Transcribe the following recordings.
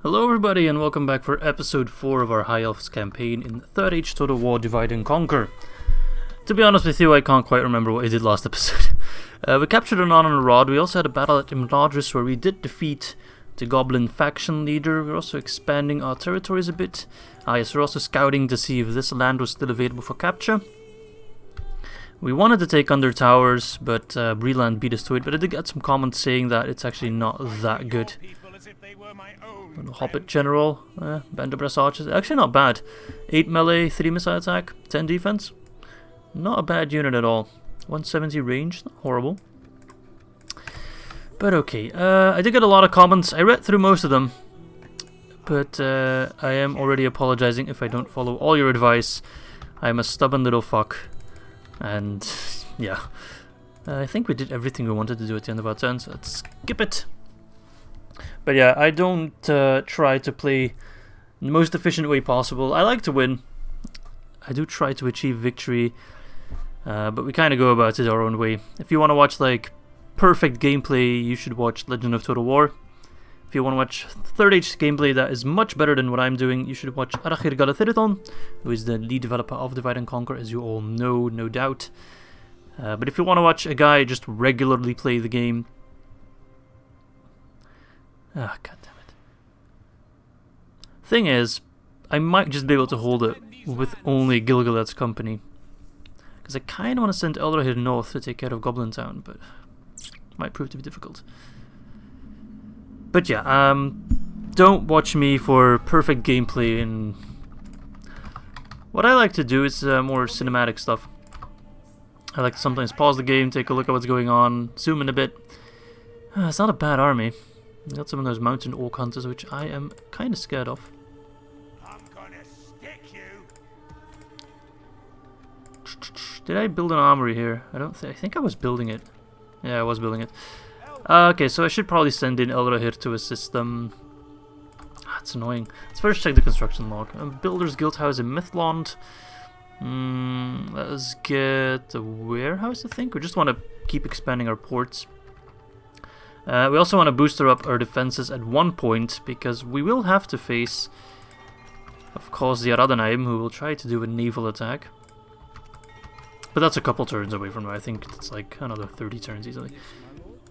Hello everybody and welcome back for episode 4 of our High Elves campaign in the Third Age Total War Divide and Conquer. To be honest with you, I can't quite remember what I did last episode. We captured an honor rod. We also had a battle at Imladris where we did defeat the goblin faction leader. We're also expanding our territories a bit. Yes, we're also scouting to see if this land was still available for capture. We wanted to take under towers, but Breland beat us to it, but I did get some comments saying that it's actually not that good. Hobbit General, Benderbrass Archers, actually not bad. 8 melee, 3 missile attack, 10 defense. Not a bad unit at all. 170 range, not horrible. But okay, I did get a lot of comments. I read through most of them. But I am already apologizing if I don't follow all your advice. I'm a stubborn little fuck. And yeah, I think we did everything we wanted to do at the end of our turn, so let's skip it. But yeah, I don't try to play the most efficient way possible. I like to win. I do try to achieve victory, but we kind of go about it our own way. If you want to watch like perfect gameplay, you should watch Legend of Total War. If you want to watch Third Age gameplay that is much better than what I'm doing, you should watch Ar-Adunaim, who is the lead developer of Divide and Conquer, as you all know, no doubt. But if you want to watch a guy just regularly play the game, ah, god damn it. Thing is, I might just be able to hold it with only Gilgalad's company. Because I kind of want to send Ar-Adunaim north to take care of Goblin Town, but it might prove to be difficult. But yeah, don't watch me for perfect gameplay, and what I like to do is more cinematic stuff. I like to sometimes pause the game, take a look at what's going on, zoom in a bit. It's not a bad army. We got some of those mountain orc hunters, which I am kind of scared of. I'm gonna stick you. Did I build an armory here? I think I was building it. Yeah, I was building it. Okay, so I should probably send in Ar-Adunaim to assist them. That's annoying. Let's first check the construction log. Builder's Guild House in Mithlond. Let's get a warehouse, I think. We just want to keep expanding our ports. We also want to booster up our defenses at one point, because we will have to face, of course, the Ar-Adunaim, who will try to do a naval attack. But that's a couple turns away from now. I think it's like another 30 turns easily.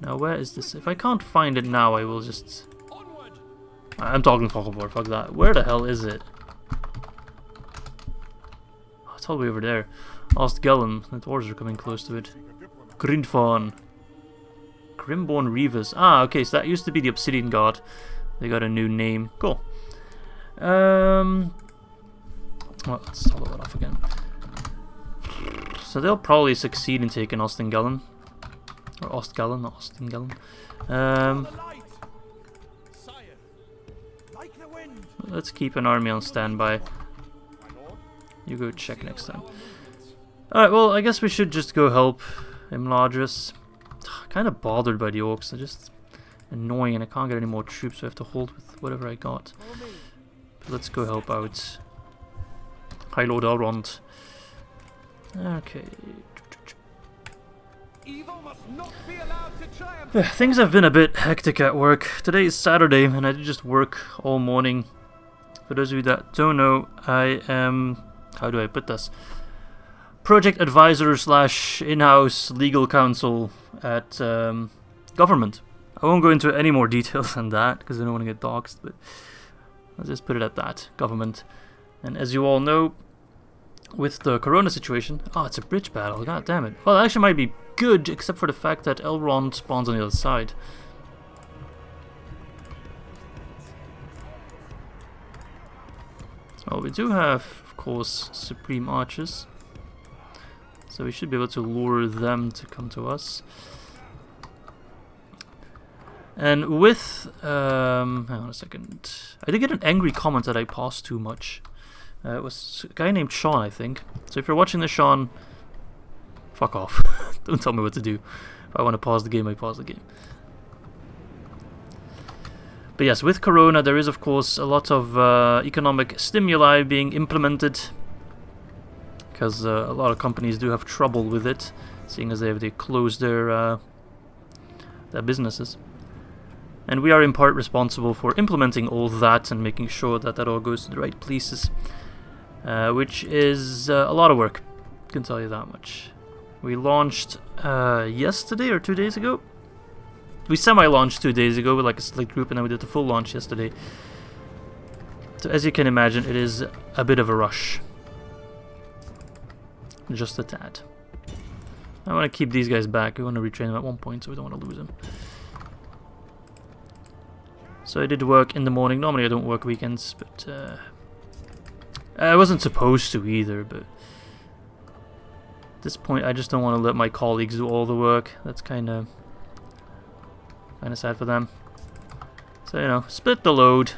Now, where is this? If I can't find it now, I will just... I'm talking Fog of War, fuck that. Where the hell is it? Oh, it's all the way over there. Ost-Sul, the Dwarves are coming close to it. Grindfawn. Grimborn Reavers. Ah, okay, so that used to be the Obsidian God. They got a new name. Cool. Well, let's toggle that off again. So they'll probably succeed in taking Ost-in-Edhil. Or Ost-Sul, not Ost-in-Edhil. Let's keep an army on standby. You go check next time. Alright, well, I guess we should just go help Imladris. Kind of bothered by the orcs. They're just annoying and I can't get any more troops, so I have to hold with whatever I got. But let's go help out High Lord Elrond. Okay. Things have been a bit hectic at work. Today is Saturday and I did just work all morning. For those of you that don't know, I am, how do I put this? Project advisor / in-house legal counsel at government. I won't go into any more details than that because I don't want to get doxxed, but let's just put it at that, government. And as you all know, with the corona situation, oh, it's a bridge battle, god damn it. Well, it actually might be good, except for the fact that Elrond spawns on the other side. Well, we do have, of course, Supreme Archers. So we should be able to lure them to come to us. And with... hang on a second. I did get an angry comment that I paused too much. It was a guy named Sean, I think. So if you're watching this, Sean, fuck off. Don't tell me what to do. If I want to pause the game, I pause the game. But yes, with Corona, there is, of course, a lot of economic stimuli being implemented. Because a lot of companies do have trouble with it, seeing as they closed their businesses. And we are in part responsible for implementing all that and making sure that that all goes to the right places. Which is a lot of work, I can tell you that much. We launched yesterday or 2 days ago. We semi-launched 2 days ago with like a select group, and then we did the full launch yesterday. So as you can imagine, it is a bit of a rush. Just a tad. I want to keep these guys back. We want to retrain them at one point, so we don't want to lose them. So I did work in the morning. Normally I don't work weekends, but I wasn't supposed to either, but at this point I just don't want to let my colleagues do all the work. That's kind of sad for them. So, you know, split the load.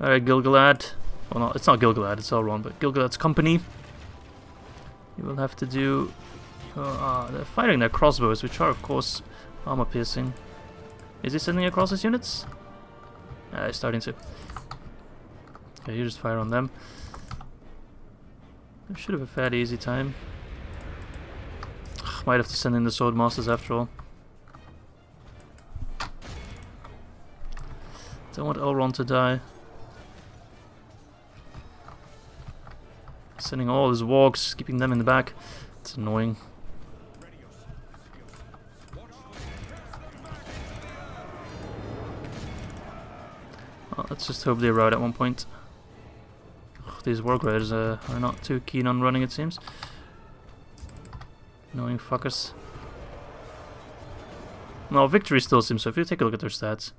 Alright, Gil-galad. Well, no, it's not Gil-galad, it's Elrond, but Gil-galad's company. You will have to do... they're firing their crossbows, which are, of course, armor-piercing. Is he sending across his units? He's starting to. Okay, you just fire on them. I should have a fairly easy time. Might have to send in the Swordmasters after all. Don't want Elrond to die. Sending all his wargs, keeping them in the back. It's annoying. Well, let's just hope they rout at one point. Ugh, these warg riders are not too keen on running, it seems. Annoying fuckers. No, victory still seems so. If you take a look at their stats,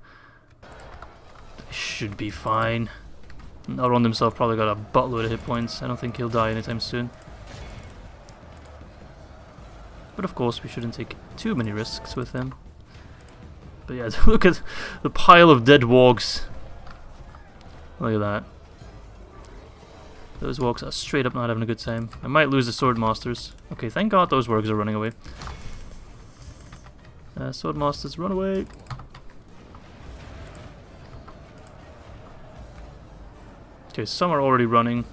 they should be fine. Elrond himself probably got a buttload of hit points. I don't think he'll die anytime soon. But of course, we shouldn't take too many risks with him. But yeah, look at the pile of dead wargs. Look at that. Those wargs are straight up not having a good time. I might lose the Swordmasters. Okay, thank God those wargs are running away. Swordmasters, run away! Okay, some are already running.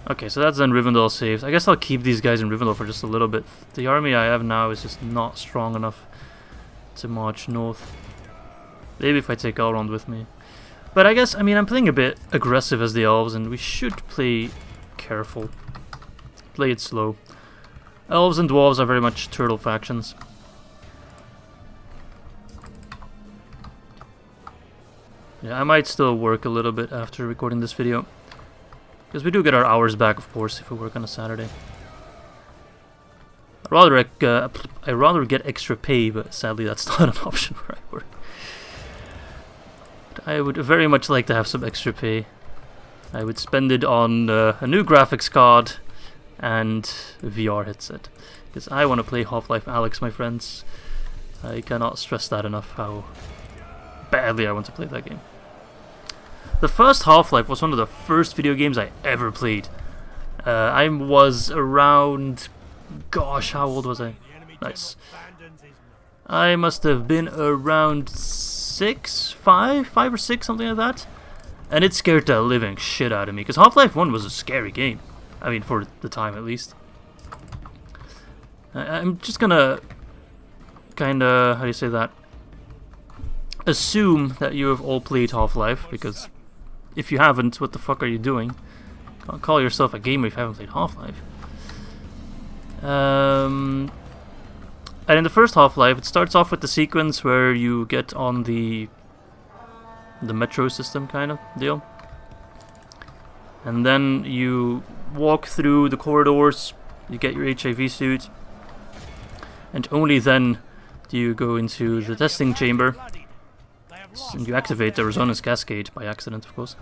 Okay, so that's then Rivendell saved. I guess I'll keep these guys in Rivendell for just a little bit. The army I have now is just not strong enough to march north. Maybe if I take Elrond with me. But I guess, I mean, I'm playing a bit aggressive as the Elves, and we should play careful. Play it slow. Elves and Dwarves are very much turtle factions. Yeah, I might still work a little bit after recording this video. Because we do get our hours back, of course, if we work on a Saturday. I'd rather get extra pay, but sadly that's not an option where I work. But I would very much like to have some extra pay. I would spend it on a new graphics card and a VR headset. Because I want to play Half-Life Alyx, my friends. I cannot stress that enough, how badly I want to play that game. The first Half-Life was one of the first video games I ever played. I was around... Gosh, how old was I? Nice. I must have been around 5 or 6, something like that. And it scared the living shit out of me, because Half-Life 1 was a scary game. I mean, for the time at least. I'm just gonna kinda, how do you say that? Assume that you have all played Half-Life, because if you haven't, what the fuck are you doing? Can't call yourself a gamer if you haven't played Half-Life. And in the first Half-Life, it starts off with the sequence where you get on the metro system kind of deal. And then you walk through the corridors, you get your HIV suit, and only then do you go into the testing chamber. And you activate the resonance cascade by accident, of course.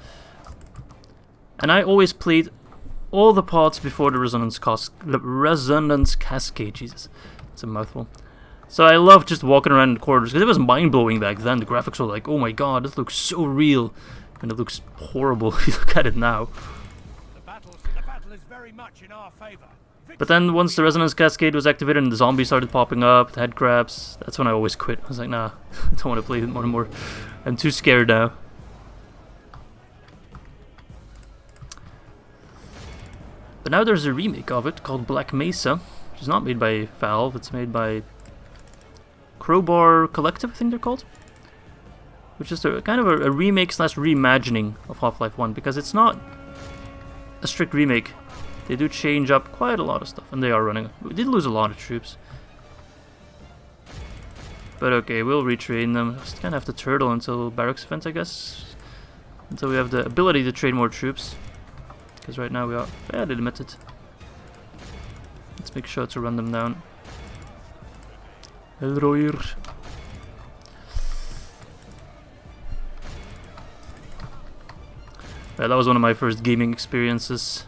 And I always played all the parts before the resonance cascade. Jesus, it's a mouthful. So I love just walking around the corridors because it was mind-blowing back then. The graphics were like, oh my god, this looks so real, and it looks horrible if you look at it now. The battle is very much in our favor. But then once the resonance cascade was activated and the zombies started popping up, the head crabs, that's when I always quit. I was like, nah, I don't want to play it more and more. I'm too scared now. But now there's a remake of it called Black Mesa, which is not made by Valve, it's made by Crowbar Collective, I think they're called. Which is a kind of a remake slash reimagining of Half-Life 1, because it's not a strict remake. They do change up quite a lot of stuff, and they are running. We did lose a lot of troops. But okay, we'll retrain them. Just kind of have to turtle until barracks event, I guess. Until we have the ability to train more troops. Because right now we are fairly limited. Let's make sure to run them down. Elroir. Yeah, that was one of my first gaming experiences.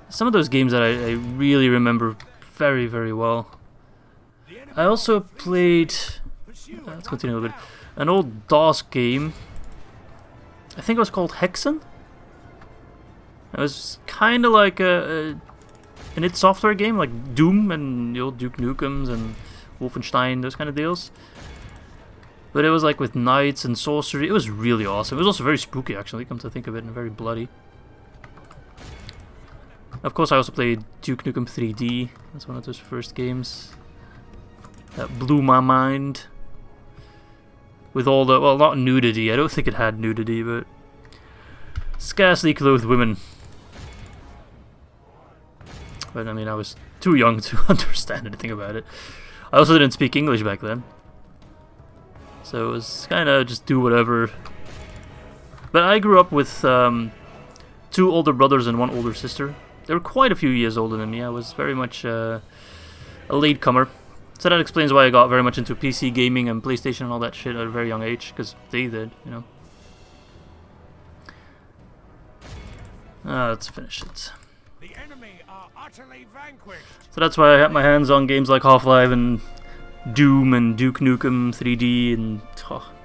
Some of those games that I really remember very, very well. I also played... let's continue a little bit. An old DOS game. I think it was called Hexen. It was kind of like an id Software game, like Doom and the old Duke Nukems and Wolfenstein, those kind of deals. But it was like with knights and sorcery. It was really awesome. It was also very spooky, actually, come to think of it, and very bloody. Of course, I also played Duke Nukem 3D. That's one of those first games that blew my mind. With all the, well, not nudity. I don't think it had nudity, but scarcely clothed women. But I mean, I was too young to understand anything about it. I also didn't speak English back then. So it was kind of just do whatever. But I grew up with 2 older brothers and 1 older sister. They were quite a few years older than me. I was very much a latecomer. So that explains why I got very much into PC gaming and PlayStation and all that shit at a very young age. Because they did, you know. Let's finish it. The enemy are utterly vanquished. So that's why I had my hands on games like Half-Life and Doom and Duke Nukem 3D and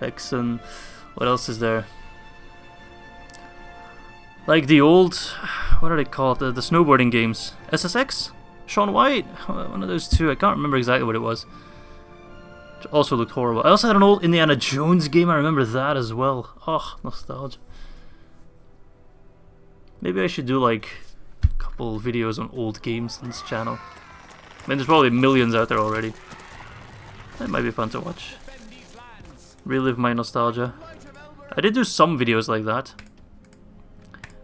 Hexen. What else is there? Like the old, what are they called? The snowboarding games. SSX? Shaun White? One of those 2. I can't remember exactly what it was. Which also looked horrible. I also had an old Indiana Jones game. I remember that as well. Oh, nostalgia. Maybe I should do like a couple videos on old games on this channel. I mean, there's probably millions out there already. That might be fun to watch. Relive my nostalgia. I did do some videos like that.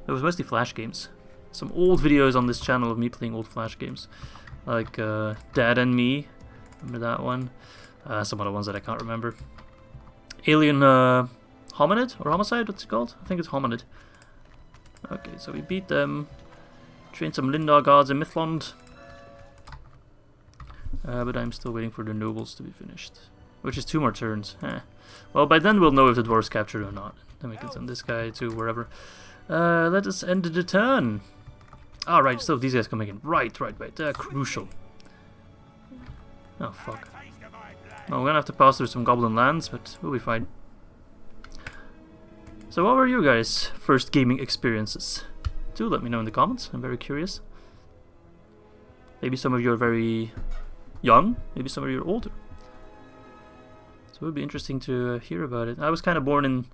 It was mostly Flash games. Some old videos on this channel of me playing old Flash games. Like Dad and Me. Remember that one? Some other ones that I can't remember. Alien Hominid? Or Homicide? What's it called? I think it's Hominid. Okay, so we beat them. Trained some Lindar guards in Mithlond. But I'm still waiting for the nobles to be finished. Which is 2 more turns. Well, by then we'll know if the dwarves captured or not. Then we can send this guy to wherever. Let us end the turn. Alright, so these guys coming in. Right. They're crucial. Oh, fuck. Well, we're gonna have to pass through some goblin lands, but we'll be fine. So what were you guys' first gaming experiences? Do let me know in the comments. I'm very curious. Maybe some of you are very young, maybe some of you are older. So it would be interesting to hear about it. I was kind of born in...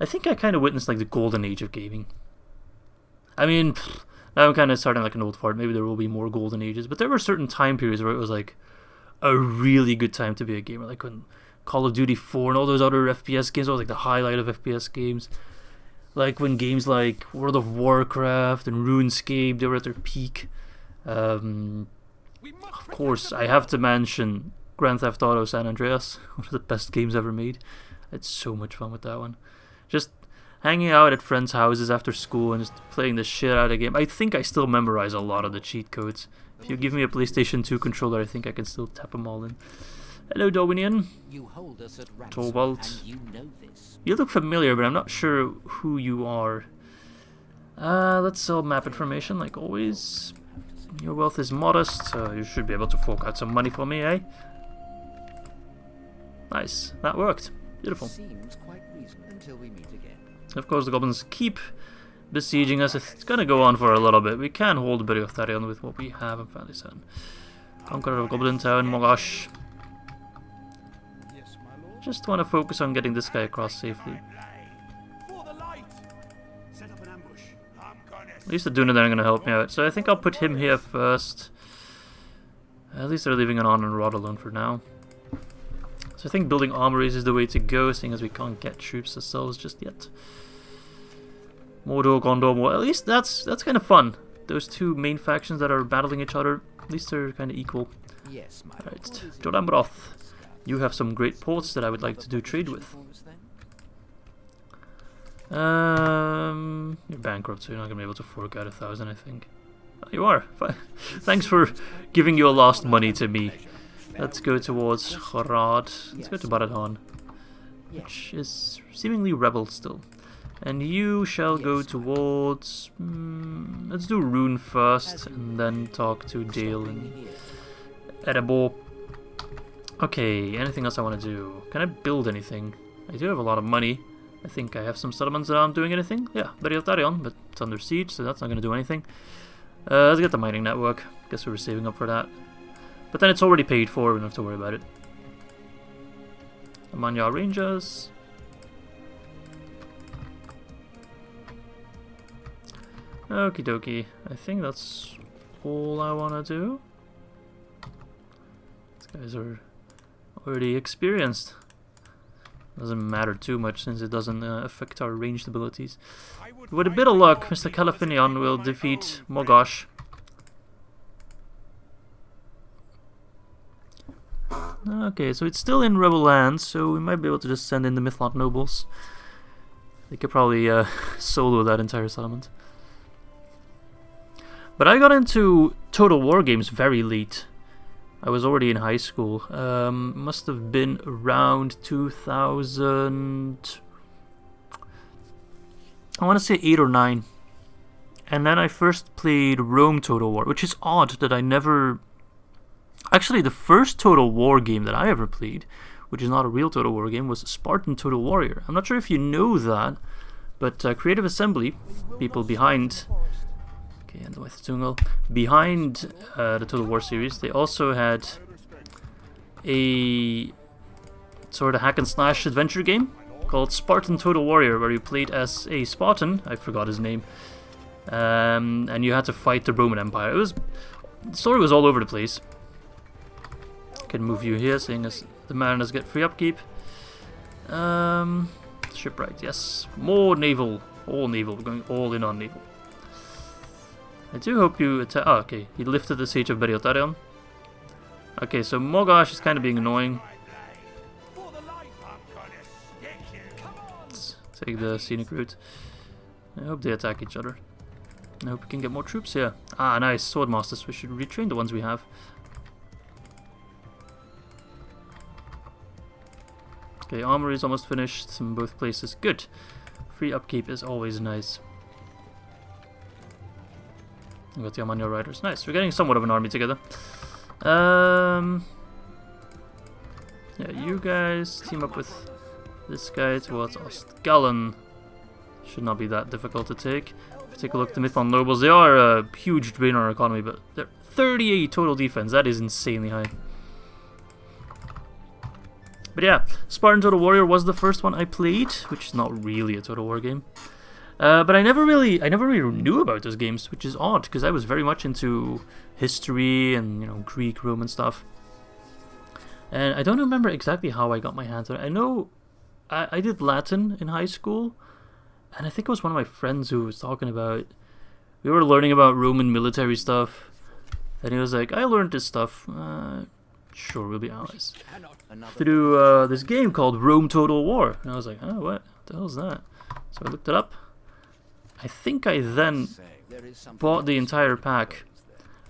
I think I kind of witnessed like the golden age of gaming. I mean, now I'm kind of starting like an old fart. Maybe there will be more golden ages. But there were certain time periods where it was like a really good time to be a gamer. Like when Call of Duty 4 and all those other FPS games, was like the highlight of FPS games. Like when games like World of Warcraft and RuneScape, they were at their peak. Of course, I have to mention Grand Theft Auto San Andreas, one of the best games ever made. I had so much fun with that one. Just hanging out at friends' houses after school and just playing the shit out of the game. I think I still memorize a lot of the cheat codes. If you give me a PlayStation 2 controller, I think I can still tap them all in. Hello, Darwinian. Torvald. You look familiar, but I'm not sure who you are. Let's sell map information, like always. Your wealth is modest, so you should be able to fork out some money for me, eh? Nice, that worked. Beautiful. Seems quite reasonable until we meet again. Of course, the goblins keep besieging us. It's gonna go on for a little bit. We can hold a bit of Tharion with what we have in Fantisan. Conqueror of Goblin Town, Mogash. Yes, my lord. Just want to focus on getting this guy across safely. For the light. Set up an ambush. I'm gonna... At least the Dunedain are gonna help me out. So I think I'll put him here first. At least they're leaving an on and rod alone for now. So I think building armories is the way to go, seeing as we can't get troops ourselves just yet. Mordor, Gondor, at least that's kind of fun. Those two main factions that are battling each other, at least they're kind of equal. Yes, my Alright, Jordanbroth, you have some great ports that I would like to do trade with. You're bankrupt, so you're not going to be able to fork out 1,000, I think. Oh, you are. Thanks for giving your lost money to me. Let's go towards Harad. Let's go to Barad-dûm, which is seemingly rebel still. And you shall go towards... let's do Rhûn first, and then talk to Dale and Erebor. Okay, anything else I want to do? Can I build anything? I do have a lot of money. I think I have some settlements that aren't doing anything. Yeah, Beriotarion, but it's under siege, so that's not going to do anything. Let's get the mining network. Guess we were saving up for that. But then it's already paid for, we don't have to worry about it. Amanya Rangers. Okie dokie. I think that's all I want to do. These guys are already experienced. Doesn't matter too much since it doesn't affect our ranged abilities. With a bit of luck, Mr. Calafinion will defeat Mogosh. Okay, so it's still in rebel lands, so we might be able to just send in the Mithlond nobles. They could probably solo that entire settlement. But I got into Total War games very late. I was already in high school. Must have been around 2000... I want to say 8 or 9. And then I first played Rome Total War, which is odd that I never... Actually, the first Total War game that I ever played, which is not a real Total War game, was Spartan Total Warrior. I'm not sure if you know that, but Creative Assembly, people behind... Okay, and with Tungal. Behind the Total War series, they also had a sort of hack and slash adventure game called Spartan Total Warrior, where you played as a Spartan, I forgot his name, and you had to fight the Roman Empire. The story was all over the place. Can move you here, seeing as the mariners get free upkeep. Shipwright, yes. More naval. All naval. We're going all in on naval. I do hope you attack. Oh, okay. He lifted the siege of Beriotarion. Okay, so Mogosh is kind of being annoying. Let's take the scenic route. I hope they attack each other. I hope we can get more troops here. Ah, nice. Swordmasters. We should retrain the ones we have. Okay, armory is almost finished in both places. Good. Free upkeep is always nice. We got the Amanya Riders. Nice. We're getting somewhat of an army together. Yeah, you guys team up with this guy towards Ostgallen. Should not be that difficult to take. If you take a look at the Mithlond nobles, they are a huge drain on our economy, but they're 38 total defense. That is insanely high. But yeah, Spartan Total Warrior was the first one I played, which is not really a Total War game. But I never really knew about those games, which is odd because I was very much into history and Greek, Roman stuff. And I don't remember exactly how I got my hands on it. I know I did Latin in high school, and I think it was one of my friends who was talking about. We were learning about Roman military stuff, and he was like, "I learned this stuff. Sure, we'll be allies." Through this game called Rome Total War, and I was like, "Oh, what the hell is that?" So I looked it up. I think I then bought the entire pack.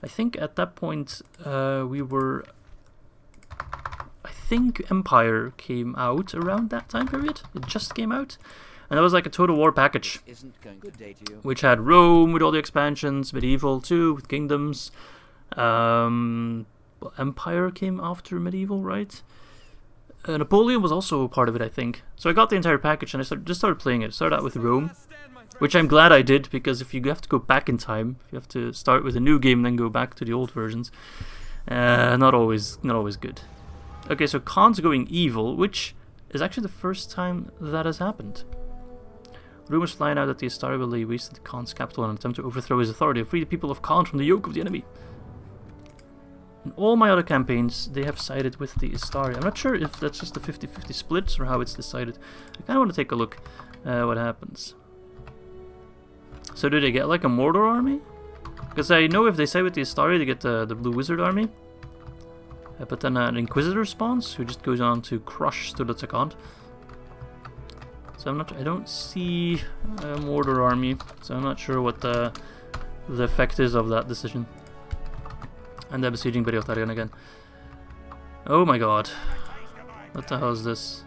I think at that point we were... I think Empire came out around that time period. It just came out. And that was like a Total War package. Which had Rome with all the expansions, Medieval too, with kingdoms. Empire came after Medieval, right? Napoleon was also a part of it, I think. So I got the entire package and I just started playing it. Started out with Rome. Which I'm glad I did, because if you have to go back in time, if you have to start with a new game and then go back to the old versions, not always good. Okay, so Khan's going evil, which is actually the first time that has happened. Rumors fly now that the Astari will lay waste to Khan's capital in an attempt to overthrow his authority and free the people of Khan from the yoke of the enemy. In all my other campaigns, they have sided with the Istari. I'm not sure if that's just a 50-50 split or how it's decided. I kind of want to take a look what happens. So do they get like a Mordor army? Because I know if they side with the Istari, they get the Blue Wizard army. But then an Inquisitor spawns, who just goes on to crush Sturlutakant. So I don't see a Mordor army, so I'm not sure what the effect is of that decision. And they're besieging v.4 again. Oh my god. What the hell is this?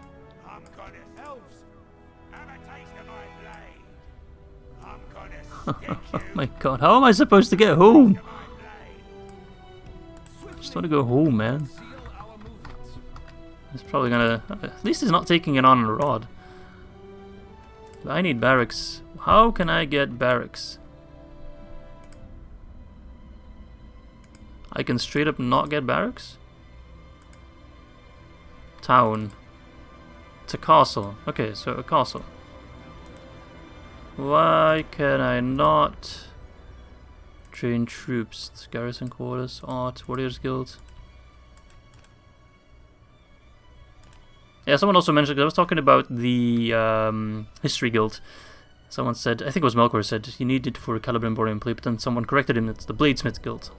Oh my god, how am I supposed to get home? I just want to go home, man. He's probably gonna... At least he's not taking it on a rod. But I need barracks. How can I get barracks? I can straight up not get barracks? Town. It's a castle. Okay, so a castle. Why can I not train troops? Garrison quarters, art, warriors guild. Yeah, someone also mentioned, 'cause I was talking about the history guild. Someone said, I think it was Melkor said, you need it for Caliber and Borean play, but then someone corrected him, it's the Bladesmith guild.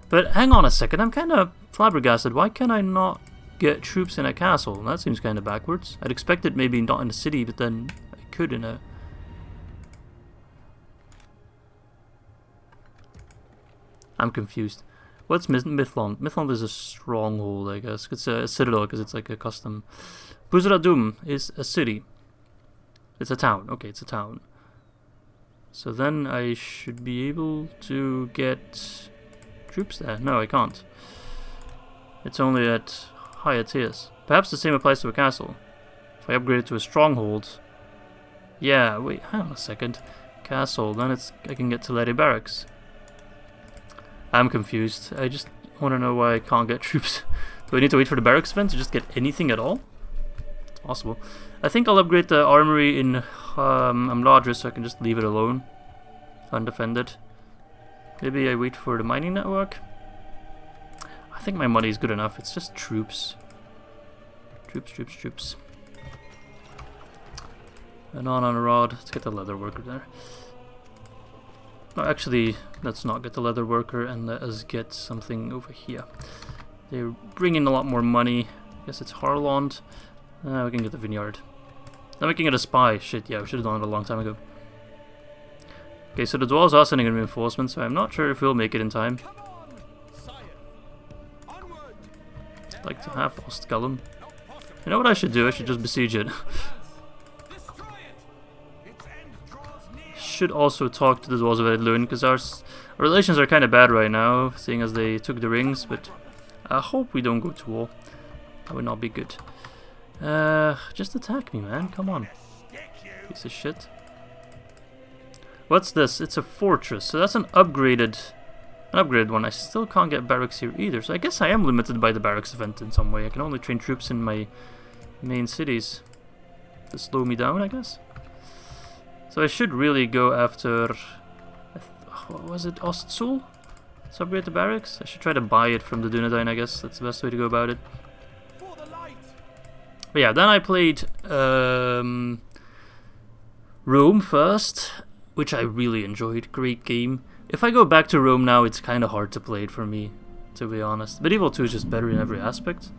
But hang on a second, I'm kind of flabbergasted. Why can I not get troops in a castle? That seems kind of backwards. I'd expect it maybe not in a city, but then I could in a... I'm confused. What's Mithlond? Mithlond is a stronghold, I guess. It's a citadel because it's like a custom. Ar-Adunaim is a city. It's a town. Okay, it's a town. So then I should be able to get troops there. No, I can't. It's only at higher tiers. Perhaps the same applies to a castle. If I upgrade it to a stronghold... Yeah, wait, hang on a second. Castle, then I can get to Lady Barracks. I'm confused. I just want to know why I can't get troops. Do I need to wait for the barracks event to just get anything at all? It's possible. I think I'll upgrade the armory in Imladris so I can just leave it alone. Undefended. Maybe I wait for the mining network. I think my money is good enough. It's just troops. Troops. And on a rod. Let's get the leather worker there. No, actually, let's not get the leather worker and let us get something over here. They bring in a lot more money. I guess it's Harlond. We can get the vineyard. Then we can get a spy. Shit, yeah, we should have done it a long time ago. Okay, so the Dwarves are sending in reinforcements, so I'm not sure if we'll make it in time. I'd like to have Ost-Sul. You know what I should do? I should just besiege it. Should also talk to the Dwarves of Edhil, because our relations are kind of bad right now, seeing as they took the rings, but I hope we don't go to war. That would not be good. Just attack me, man, come on. Piece of shit. What's this? It's a fortress, so that's an upgraded one. I still can't get barracks here either, so I guess I am limited by the barracks event in some way. I can only train troops in my main cities to slow me down, I guess. So I should really go after, what was it, Ost-Sul? Let's upgrade the barracks. I should try to buy it from the Dunedain, I guess. That's the best way to go about it. But yeah, then I played Rome first, which I really enjoyed. Great game. If I go back to Rome now, it's kind of hard to play it for me, to be honest. Medieval 2 is just better in every aspect.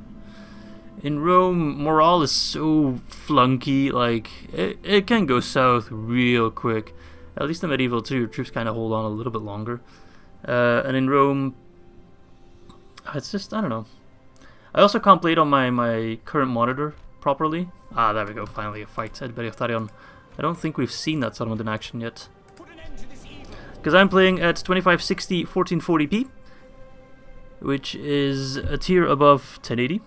In Rome, morale is so flunky, like, it can go south real quick. At least in Medieval 2, your troops kind of hold on a little bit longer. And in Rome, it's just, I don't know. I also can't play it on my current monitor properly. Ah, there we go, finally a fight at v.4. I don't think we've seen that settlement in action yet. Because I'm playing at 2560 1440p, which is a tier above 1080.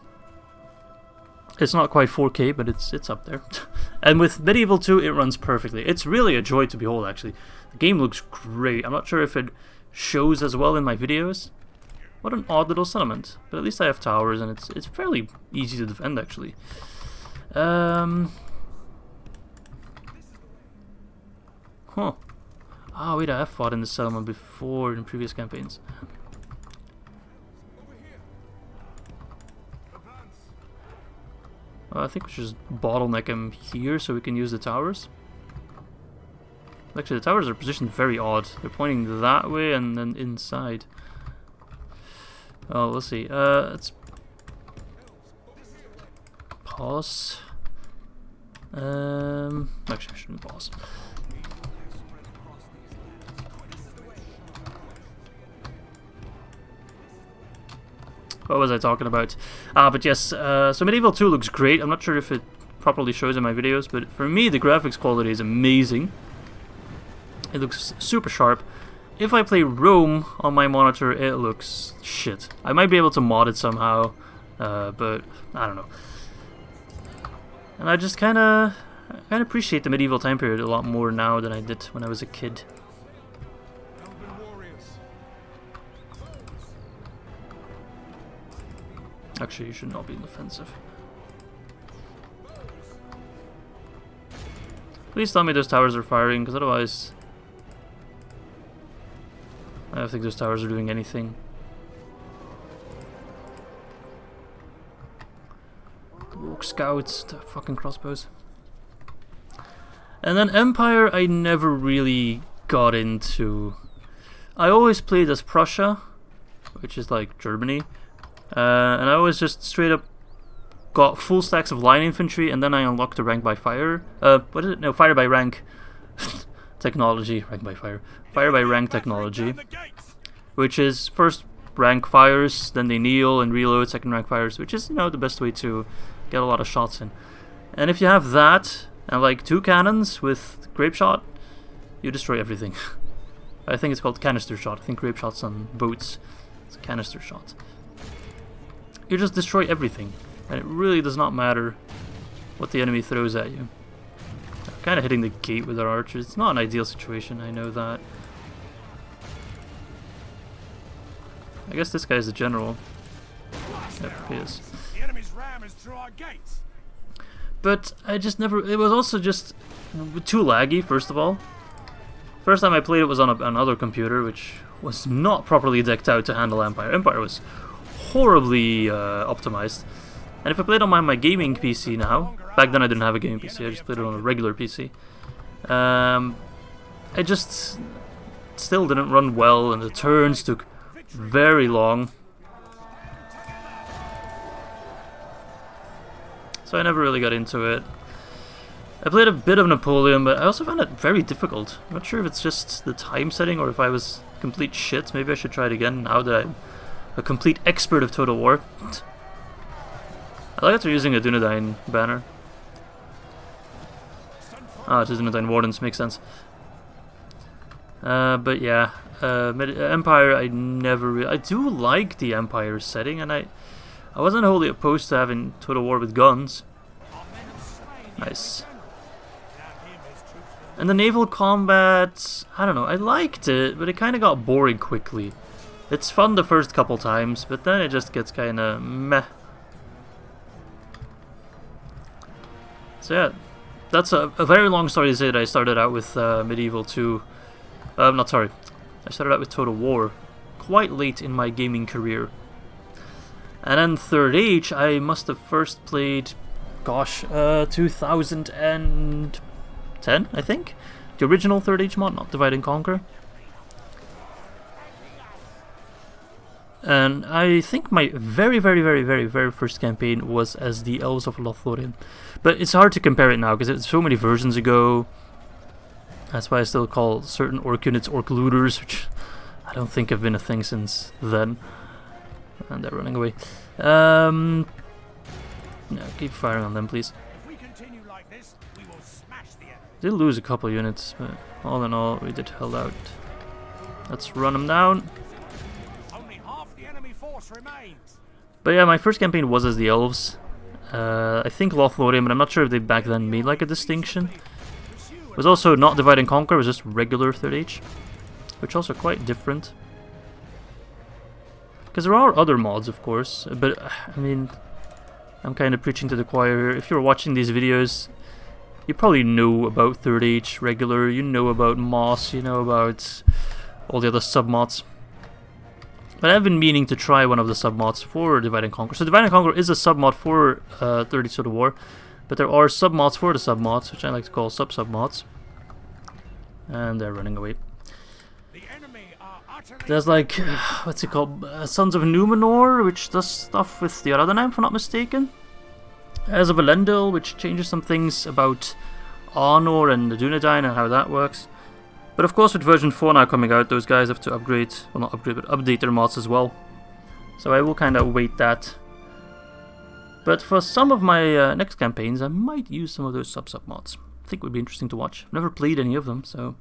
It's not quite 4K, but it's up there. And with Medieval 2, it runs perfectly. It's really a joy to behold, actually. The game looks great. I'm not sure if it shows as well in my videos. What an odd little settlement. But at least I have towers, and it's fairly easy to defend, actually. Huh. Ah, wait, I have fought in this settlement before in previous campaigns. I think we should just bottleneck him here so we can use the towers. Actually, the towers are positioned very odd. They're pointing that way and then inside. Oh, let's see. Let's pause. Actually, I shouldn't pause. What was I talking about? But yes, so Medieval 2 looks great. I'm not sure if it properly shows in my videos, but for me the graphics quality is amazing. It looks super sharp. If I play Rome on my monitor, it looks shit. I might be able to mod it somehow, but I don't know. And I just kind of appreciate the medieval time period a lot more now than I did when I was a kid. Actually, you should not be in offensive. Please tell me those towers are firing, because otherwise I don't think those towers are doing anything. Rogue scouts, the fucking crossbows. And then Empire I never really got into. I always played as Prussia, which is like Germany. And I always just straight up got full stacks of line infantry, and then I unlocked the rank by fire. What is it? No, fire by rank technology. Rank by fire. Fire by rank technology. Which is first rank fires, then they kneel and reload, second rank fires, which is, you know, the best way to get a lot of shots in. And if you have that, and like 2 cannons with grape shot, you destroy everything. I think it's called canister shot. I think grape shot's on boats. It's a canister shot. You just destroy everything, and it really does not matter what the enemy throws at you. I'm kind of hitting the gate with our archers. It's not an ideal situation, I know that. I guess this guy's the general. Yep, he is. The enemy's ram is through our gates. But I just never... It was also just too laggy, first of all. First time I played it was on another computer, which was not properly decked out to handle Empire. Empire was horribly optimized. And if I played on my gaming PC now, back then I didn't have a gaming PC, I just played it on a regular PC. It just still didn't run well, and the turns took very long. So I never really got into it. I played a bit of Napoleon, but I also found it very difficult. I'm not sure if it's just the time setting or if I was complete shit. Maybe I should try it again now that I'm a complete expert of Total War. I like that they're using a Ar-Adunaim banner. Ah, it's Ar-Adunaim Wardens, makes sense. But yeah, Empire I never really... I do like the Empire setting, and I wasn't wholly opposed to having Total War with guns. Nice. And the naval combat, I don't know, I liked it, but it kind of got boring quickly. It's fun the first couple times, but then it just gets kind of meh. So yeah, that's a very long story to say that I started out with Medieval 2. Not sorry, I started out with Total War quite late in my gaming career. And then Third Age, I must have first played, gosh, 2010, I think? The original Third Age mod, not Divide and Conquer. And I think my very first campaign was as the Elves of Lothlórien. But it's hard to compare it now, because it's so many versions ago. That's why I still call certain orc units orc looters, which I don't think have been a thing since then. And they're running away. No, keep firing on them, please. If we continue like this, we will smash the enemy. Did lose a couple units, but all in all, we did held out. Let's run them down. Only half the enemy force remains. But yeah, my first campaign was as the Elves. I think Lothlórien, but I'm not sure if they back then made like a distinction. It was also not Divide and Conquer, it was just regular Third Age, which also quite different. Because there are other mods, of course, but I mean, I'm kind of preaching to the choir here. If you're watching these videos, you probably know about Third Age regular, you know about Moss, you know about all the other sub-mods. But I've been meaning to try one of the submods for Divide and Conquer. So Divide and Conquer is a submod for 30 Total War, but there are submods for the submods, which I like to call sub-submods. And they're running away. There's like, what's it called? Sons of Numenor, which does stuff with the Ar-Adunaim, if I'm not mistaken. As of Elendil, which changes some things about Arnor and Ar-Adunaim and how that works. But of course, with version 4 now coming out, those guys have to upgrade, well not upgrade, but update their mods as well. So I will kind of wait that. But for some of my next campaigns, I might use some of those sub mods. I think it would be interesting to watch. I've never played any of them, so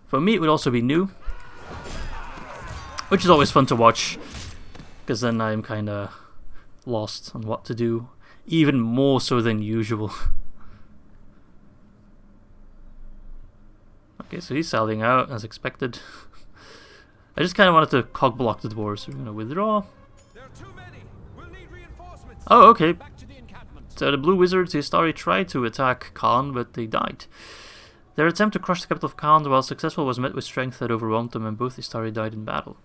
for me it would also be new. Which is always fun to watch, because then I'm kind of lost on what to do, even more so than usual. Okay, so he's selling out as expected. I just kind of wanted to cog block the dwarves. So we're gonna withdraw. There are too many. We'll need reinforcements. Oh, okay. Back to the encampment. So the blue wizards, Istari, tried to attack Khan, but they died. Their attempt to crush the capital of Khan, while successful, was met with strength that overwhelmed them, and both Istari died in battle.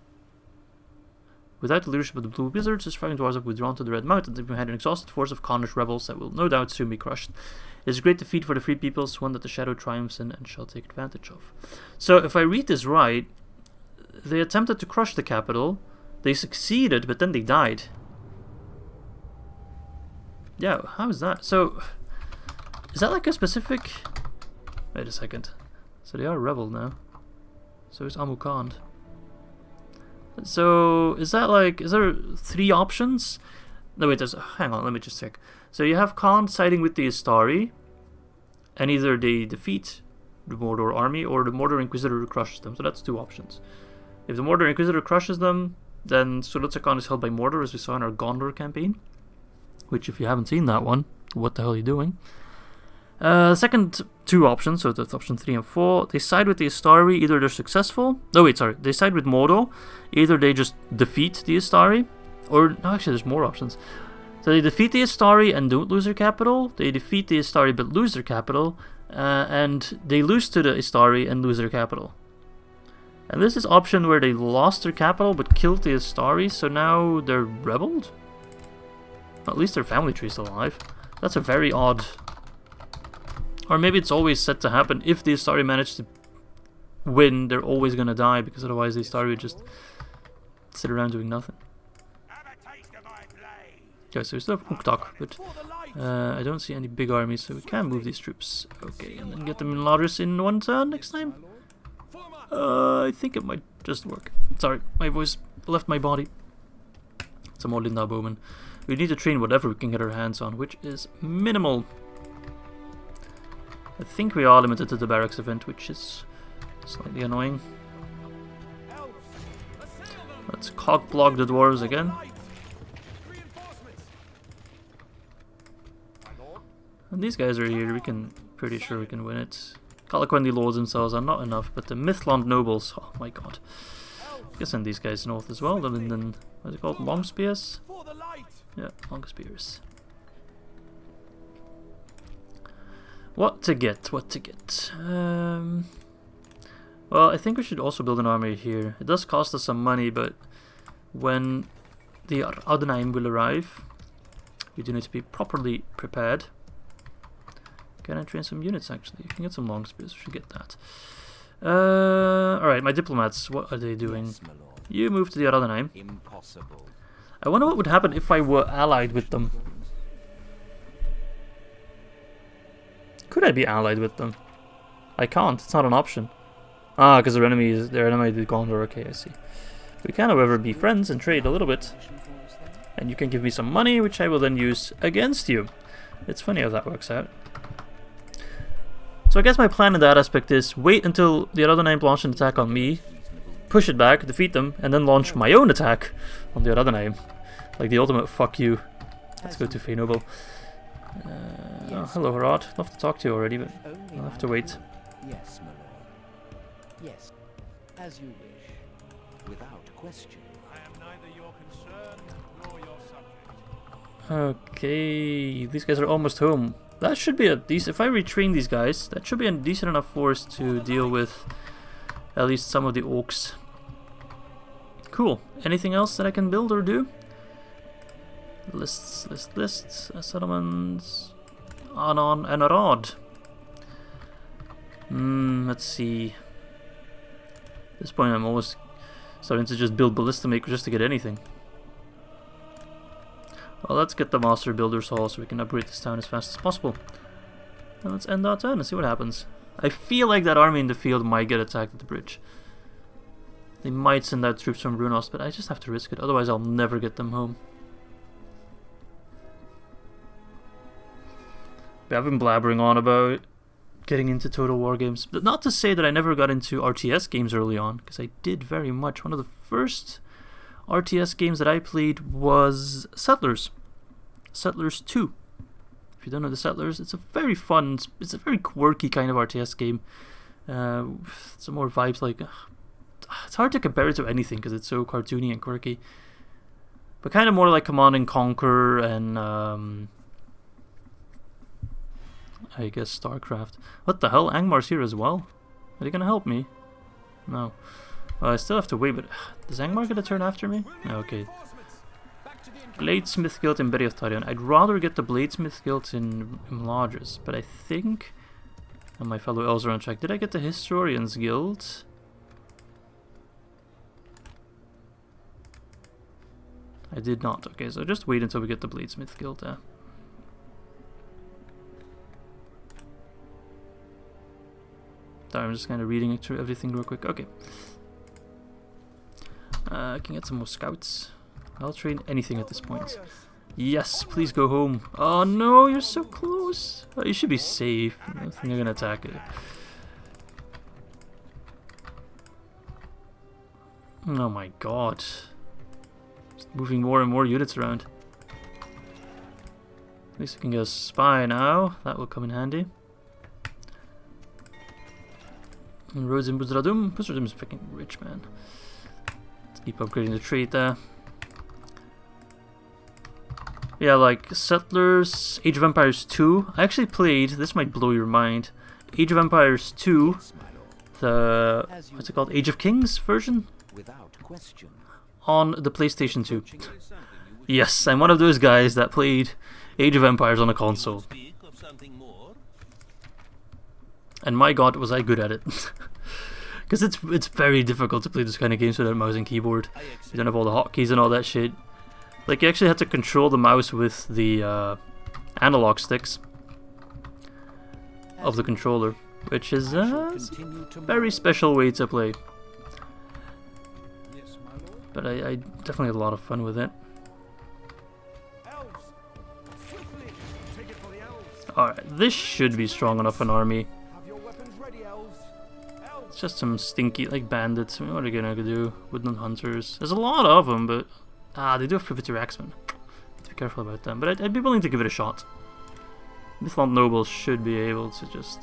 Without the leadership of the blue wizards, the surviving dwarves have withdrawn to the Red Mountains. They've had an exhausted force of Khanish rebels that will no doubt soon be crushed. It is a great defeat for the free peoples, one that the shadow triumphs in and shall take advantage of. So if I read this right, they attempted to crush the capital, they succeeded, but then they died. Yeah, how is that? So, is that like a specific... Wait a second. So they are a rebel now. So is Amukhand. So, is that like... Is there 3 options? No, wait, hang on, let me just check. So you have Khan siding with the Istari, and either they defeat the Mordor army, or the Mordor Inquisitor crushes them. So that's 2 options. If the Mordor Inquisitor crushes them, then Sulut-Khan is held by Mordor, as we saw in our Gondor campaign. Which, if you haven't seen that one, what the hell are you doing? Second 2 options, so that's option 3 and 4. They side with the Istari, either they're successful. No, wait, sorry. They side with Mordor. Either they just defeat the Istari, or no, actually, there's more options. So they defeat the Istari and don't lose their capital. They defeat the Istari but lose their capital, and they lose to the Istari and lose their capital. And this is option where they lost their capital but killed the Istari, so now they're rebelled. At least their family tree is still alive. That's a very odd. Or maybe it's always set to happen. If the Istari manage to win, they're always gonna die, because otherwise the Istari would just sit around doing nothing. Okay, so we still have Uktak, but I don't see any big armies, so we can move these troops. Okay, and then get them in Imladris in 1 turn next time. I think it might just work. Sorry, my voice left my body. Some more Linda Bowman. We need to train whatever we can get our hands on, which is minimal. I think we are limited to the barracks event, which is slightly annoying. Let's cog block the dwarves again. And these guys are here, pretty sure we can win it. Calaquendi lords themselves are not enough, but the Mithlond nobles, oh my god. I can send these guys north as well, the Lindon, what's it called, long spears? Yeah, long spears. What to get, what to get? Well, I think we should also build an army here. It does cost us some money, but when the Ar-Adunaim will arrive, we do need to be properly prepared. Can I train some units, actually? You can get some long spears, we should get that. Alright, my diplomats, what are they doing? Yes, my lord. You move to the Ar-Adunaim. Impossible. I wonder what would happen if I were allied with them. Could I be allied with them? I can't, it's not an option. Ah, because their enemy is Gondor, okay, I see. We can, however, be friends and trade a little bit. And you can give me some money, which I will then use against you. It's funny how that works out. So I guess my plan in that aspect is wait until the Ar-Adunaim launch an attack on me, push it back, defeat them, and then launch my own attack on the Ar-Adunaim. Like the ultimate fuck you. Let's go to Fey Noble. Oh, hello, Harad. Love to talk to you already, but I'll have to wait. Yes, my lord. Yes, as you wish, without question. I am neither your concern nor your subject. Okay, these guys are almost home. That should be a decent... If I retrain these guys, that should be a decent enough force to deal with at least some of the orcs. Cool. Anything else that I can build or do? Lists. Settlements. Anon and Arad. Let's see. At this point, I'm almost starting to just build ballista makers just to get anything. Well, let's get the Master Builder's Hall so we can upgrade this town as fast as possible. And let's end our turn and see what happens. I feel like that army in the field might get attacked at the bridge. They might send out troops from Rhûn, but I just have to risk it, otherwise I'll never get them home. But I've been blabbering on about getting into Total War games. But not to say that I never got into RTS games early on, because I did very much. One of the first RTS games that I played was Settlers. Settlers 2. If you don't know the Settlers, it's a very fun, it's a very quirky kind of RTS game. Some more vibes like... it's hard to compare it to anything because it's so cartoony and quirky. But kind of more like Command and Conquer and... I guess StarCraft. What the hell? Angmar's here as well? Are they gonna help me? No. Well, I still have to wait, but does Angmar get a turn after me? No, okay. Bladesmith Guild in Beriotharion. I'd rather get the Bladesmith Guild in Imladris, but I think... And my fellow elves are on track. Did I get the Historians Guild? I did not. Okay, so just wait until we get the Bladesmith Guild there. I'm just kind of reading it through everything real quick. Okay. I can get some more scouts. I'll train anything at this point. Yes, please go home. Oh no, you're so close. Oh, you should be safe. I don't think they're gonna attack it. Oh my god. Just moving more and more units around. At least we can get a spy now. That will come in handy. And roads in Busradum. Busradum is freaking rich, man. Let's keep upgrading the trade there. Yeah, like Settlers, Age of Empires 2. I actually played, this might blow your mind, Age of Empires 2, the, what's it called, Age of Kings version? Without question. On the PlayStation 2. Yes, I'm one of those guys that played Age of Empires on a console. And my god, was I good at it. Because it's very difficult to play this kind of games without mouse and keyboard. You don't have all the hotkeys and all that shit. Like, you actually had to control the mouse with the analog sticks of the controller, which is a very special way to play. But I definitely had a lot of fun with it. Alright, this should be strong enough an army. It's just some stinky, like, bandits. I mean, what are they gonna do? Woodland hunters. There's a lot of them, but... they do have Privateer Axemen. Have to be careful about them, but I'd be willing to give it a shot. Mithlond nobles should be able to just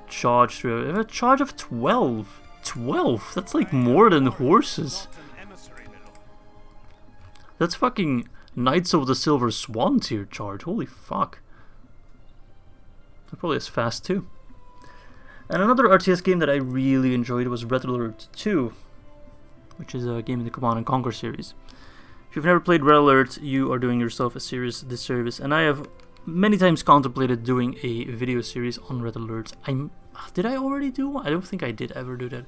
charge through it. They have a charge of 12! 12? That's like more than horses. That's fucking Knights of the Silver Swan tier charge. Holy fuck. They're probably as fast too. And another RTS game that I really enjoyed was Red Alert 2, which is a game in the Command and Conquer series. If you've never played Red Alert, you are doing yourself a serious disservice, and I have many times contemplated doing a video series on Red Alert. Did I already do one? I don't think I did ever do that.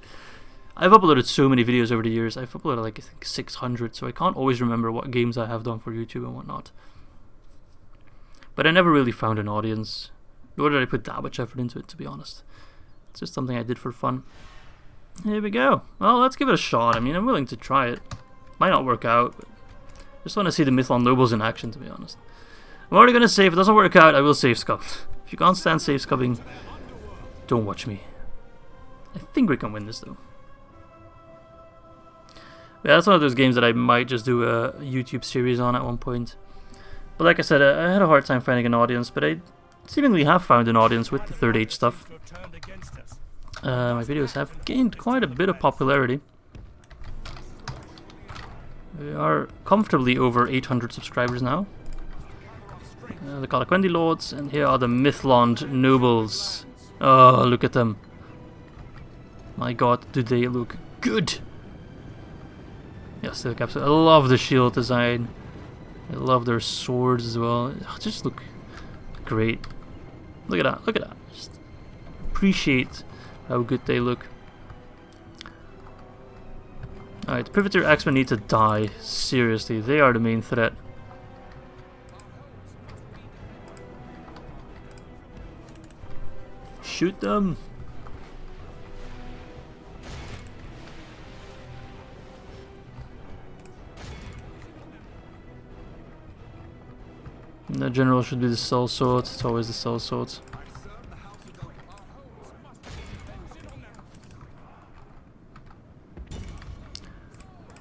I've uploaded so many videos over the years. I've uploaded like I think 600, so I can't always remember what games I have done for YouTube and whatnot. But I never really found an audience, nor did I put that much effort into it, to be honest. It's just something I did for fun. Here we go. Well, let's give it a shot. I mean, I'm willing to try it. Might not work out, but just want to see the Mithlond nobles in action, to be honest. I'm already going to say, if it doesn't work out, I will save scum. If you can't stand save scubbing, don't watch me. I think we can win this, though. Yeah, that's one of those games that I might just do a YouTube series on at one point. But like I said, I had a hard time finding an audience, but I seemingly have found an audience with the Third Age stuff. My videos have gained quite a bit of popularity. We are comfortably over 800 subscribers now. The Kalakwendi Lords, and here are the Mithlond nobles. Oh, look at them. My god, do they look good. Yes, the caps. I love the shield design. I love their swords as well. They just look great. Look at that. Look at that. Just appreciate how good they look. Alright, the Privateer Axemen need to die. Seriously, they are the main threat. Shoot them! The general should be the Cell Sword. It's always the Cell Sword.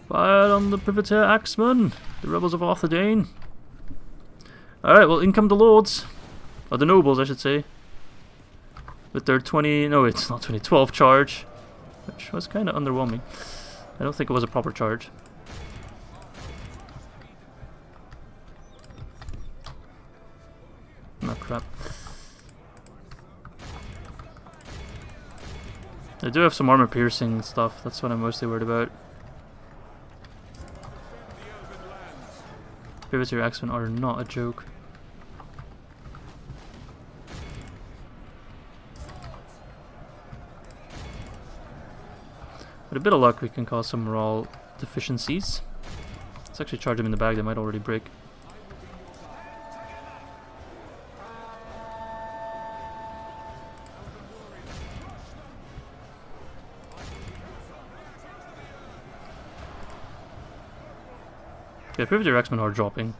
Fire on the Privateer Axemen! The rebels of Ar-Adunaim! Alright, well, in come the lords. Or the nobles, I should say. With their 20... No, it's not 20. 12 charge. Which was kind of underwhelming. I don't think it was a proper charge. Oh, crap. They do have some armor piercing stuff. That's what I'm mostly worried about. Privateer Axemen are not a joke. With a bit of luck, we can cause some morale deficiencies. Let's actually charge them in the back. They might already break. Okay, Privateer Axemen are dropping.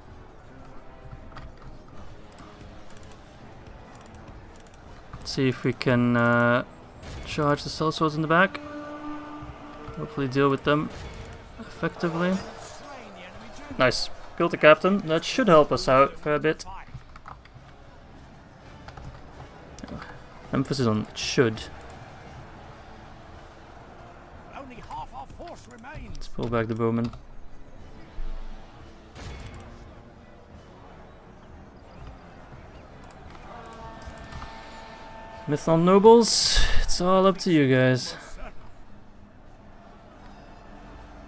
Let's see if we can charge the Cell Swords in the back. Hopefully deal with them effectively. Nice. Killed the captain. That should help us out for a bit. Emphasis on should. Only half our force remains. Let's pull back the bowmen. Mithlond nobles, it's all up to you guys.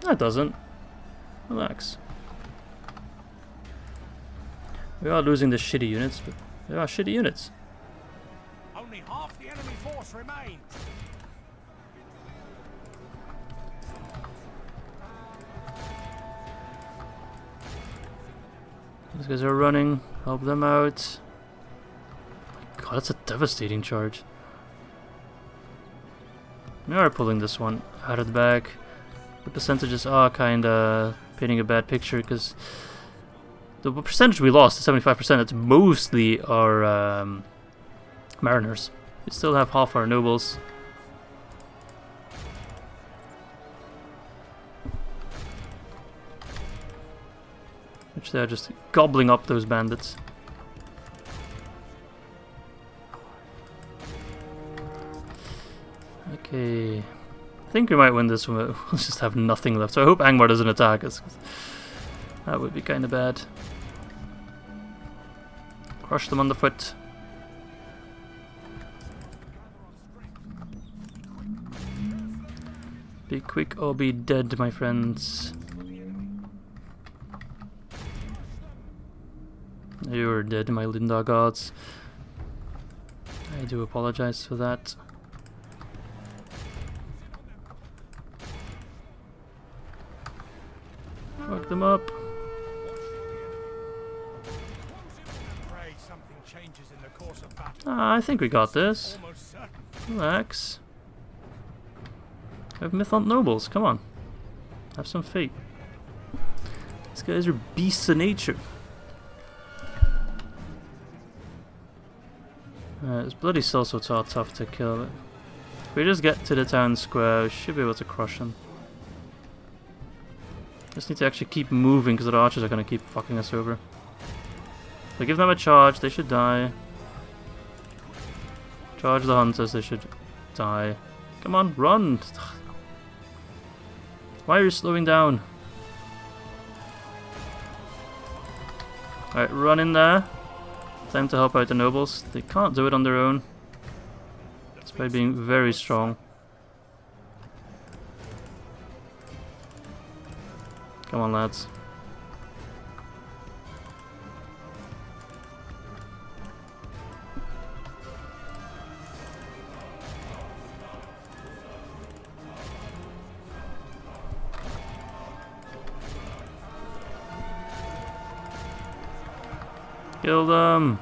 No, it doesn't. Relax. We are losing the shitty units, but they are shitty units. Only half the enemy force remains. These guys are running. Help them out. God, that's a devastating charge. We are pulling this one out of the bag. The percentages are kinda painting a bad picture because the percentage we lost, the 75%, it's mostly our mariners. We still have half our nobles. Which they're just gobbling up those bandits. Okay, I think we might win this one. We'll just have nothing left. So I hope Angmar doesn't attack us. That would be kind of bad. Crush them underfoot. Be quick or be dead, my friends. You're dead, my Lindar gods. I do apologize for that. Fuck them up. Pray something changes in the course of battle. Ah, I think we got this. Almost certain. Relax. We have Mithlond nobles, come on. Have some faith. These guys are beasts of nature. This bloody Cell Swords are tough to kill. But if we just get to the town square, we should be able to crush them. Just need to actually keep moving because the archers are going to keep fucking us over. So give them a charge, they should die. Charge the hunters, they should die. Come on, run! Why are you slowing down? Alright, run in there. Time to help out the nobles. They can't do it on their own. It's by being very strong. Come on, lads. Kill them!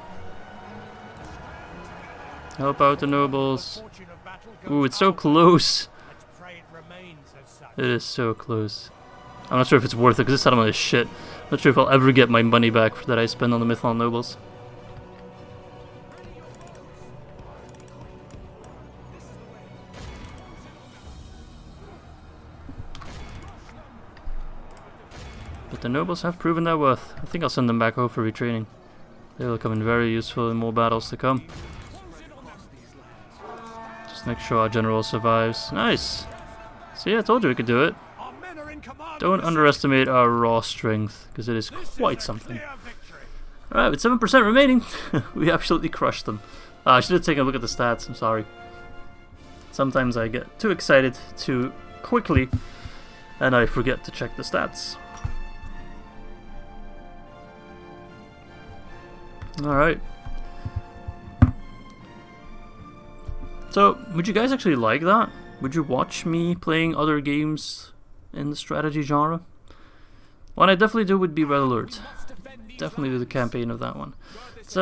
Help out the nobles. Ooh, it's so close. It is so close. I'm not sure if it's worth it because this settlement is shit. I'm not sure if I'll ever get my money back that I spend on the Mithlond nobles. But the nobles have proven their worth. I think I'll send them back home for retraining. They will come in very useful in more battles to come. Just make sure our general survives. Nice! See, I told you we could do it. Don't underestimate our raw strength, because it is quite something. Alright, with 7% remaining, we absolutely crushed them. I should have taken a look at the stats, I'm sorry. Sometimes I get too excited too quickly, and I forget to check the stats. Alright. So, would you guys actually like that? Would you watch me playing other games in the strategy genre? What I definitely do would be Red Alert. Definitely do the campaign of that one. Let's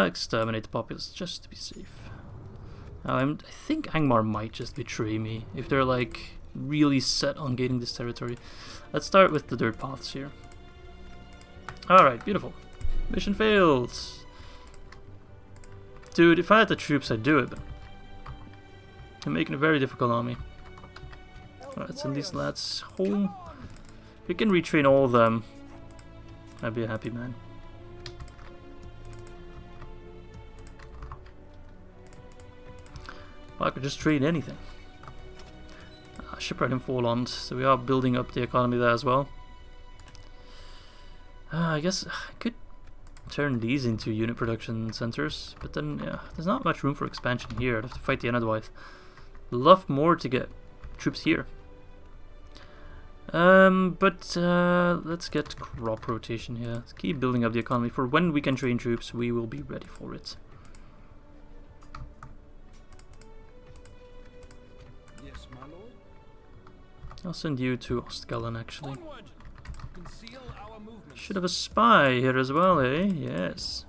exterminate the populace just to be safe. I think Angmar might just betray me if they're like really set on gaining this territory. Let's start with the dirt paths here. Alright, beautiful. Mission failed. Dude, if I had the troops I'd do it, but I'm making a very difficult army. Alright, send these lads home. If we can retrain all of them, I'd be a happy man. Well, I could just trade anything. Shipwright in Forland, so we are building up the economy there as well. I guess I could turn these into unit production centers, but then yeah, there's not much room for expansion here. I'd have to fight the Enadwith. Love more to get troops here. Let's get crop rotation here. Let's keep building up the economy. For when we can train troops, we will be ready for it. Yes, my lord. I'll send you to Ostgallen actually. Should have a spy here as well, eh? Yes.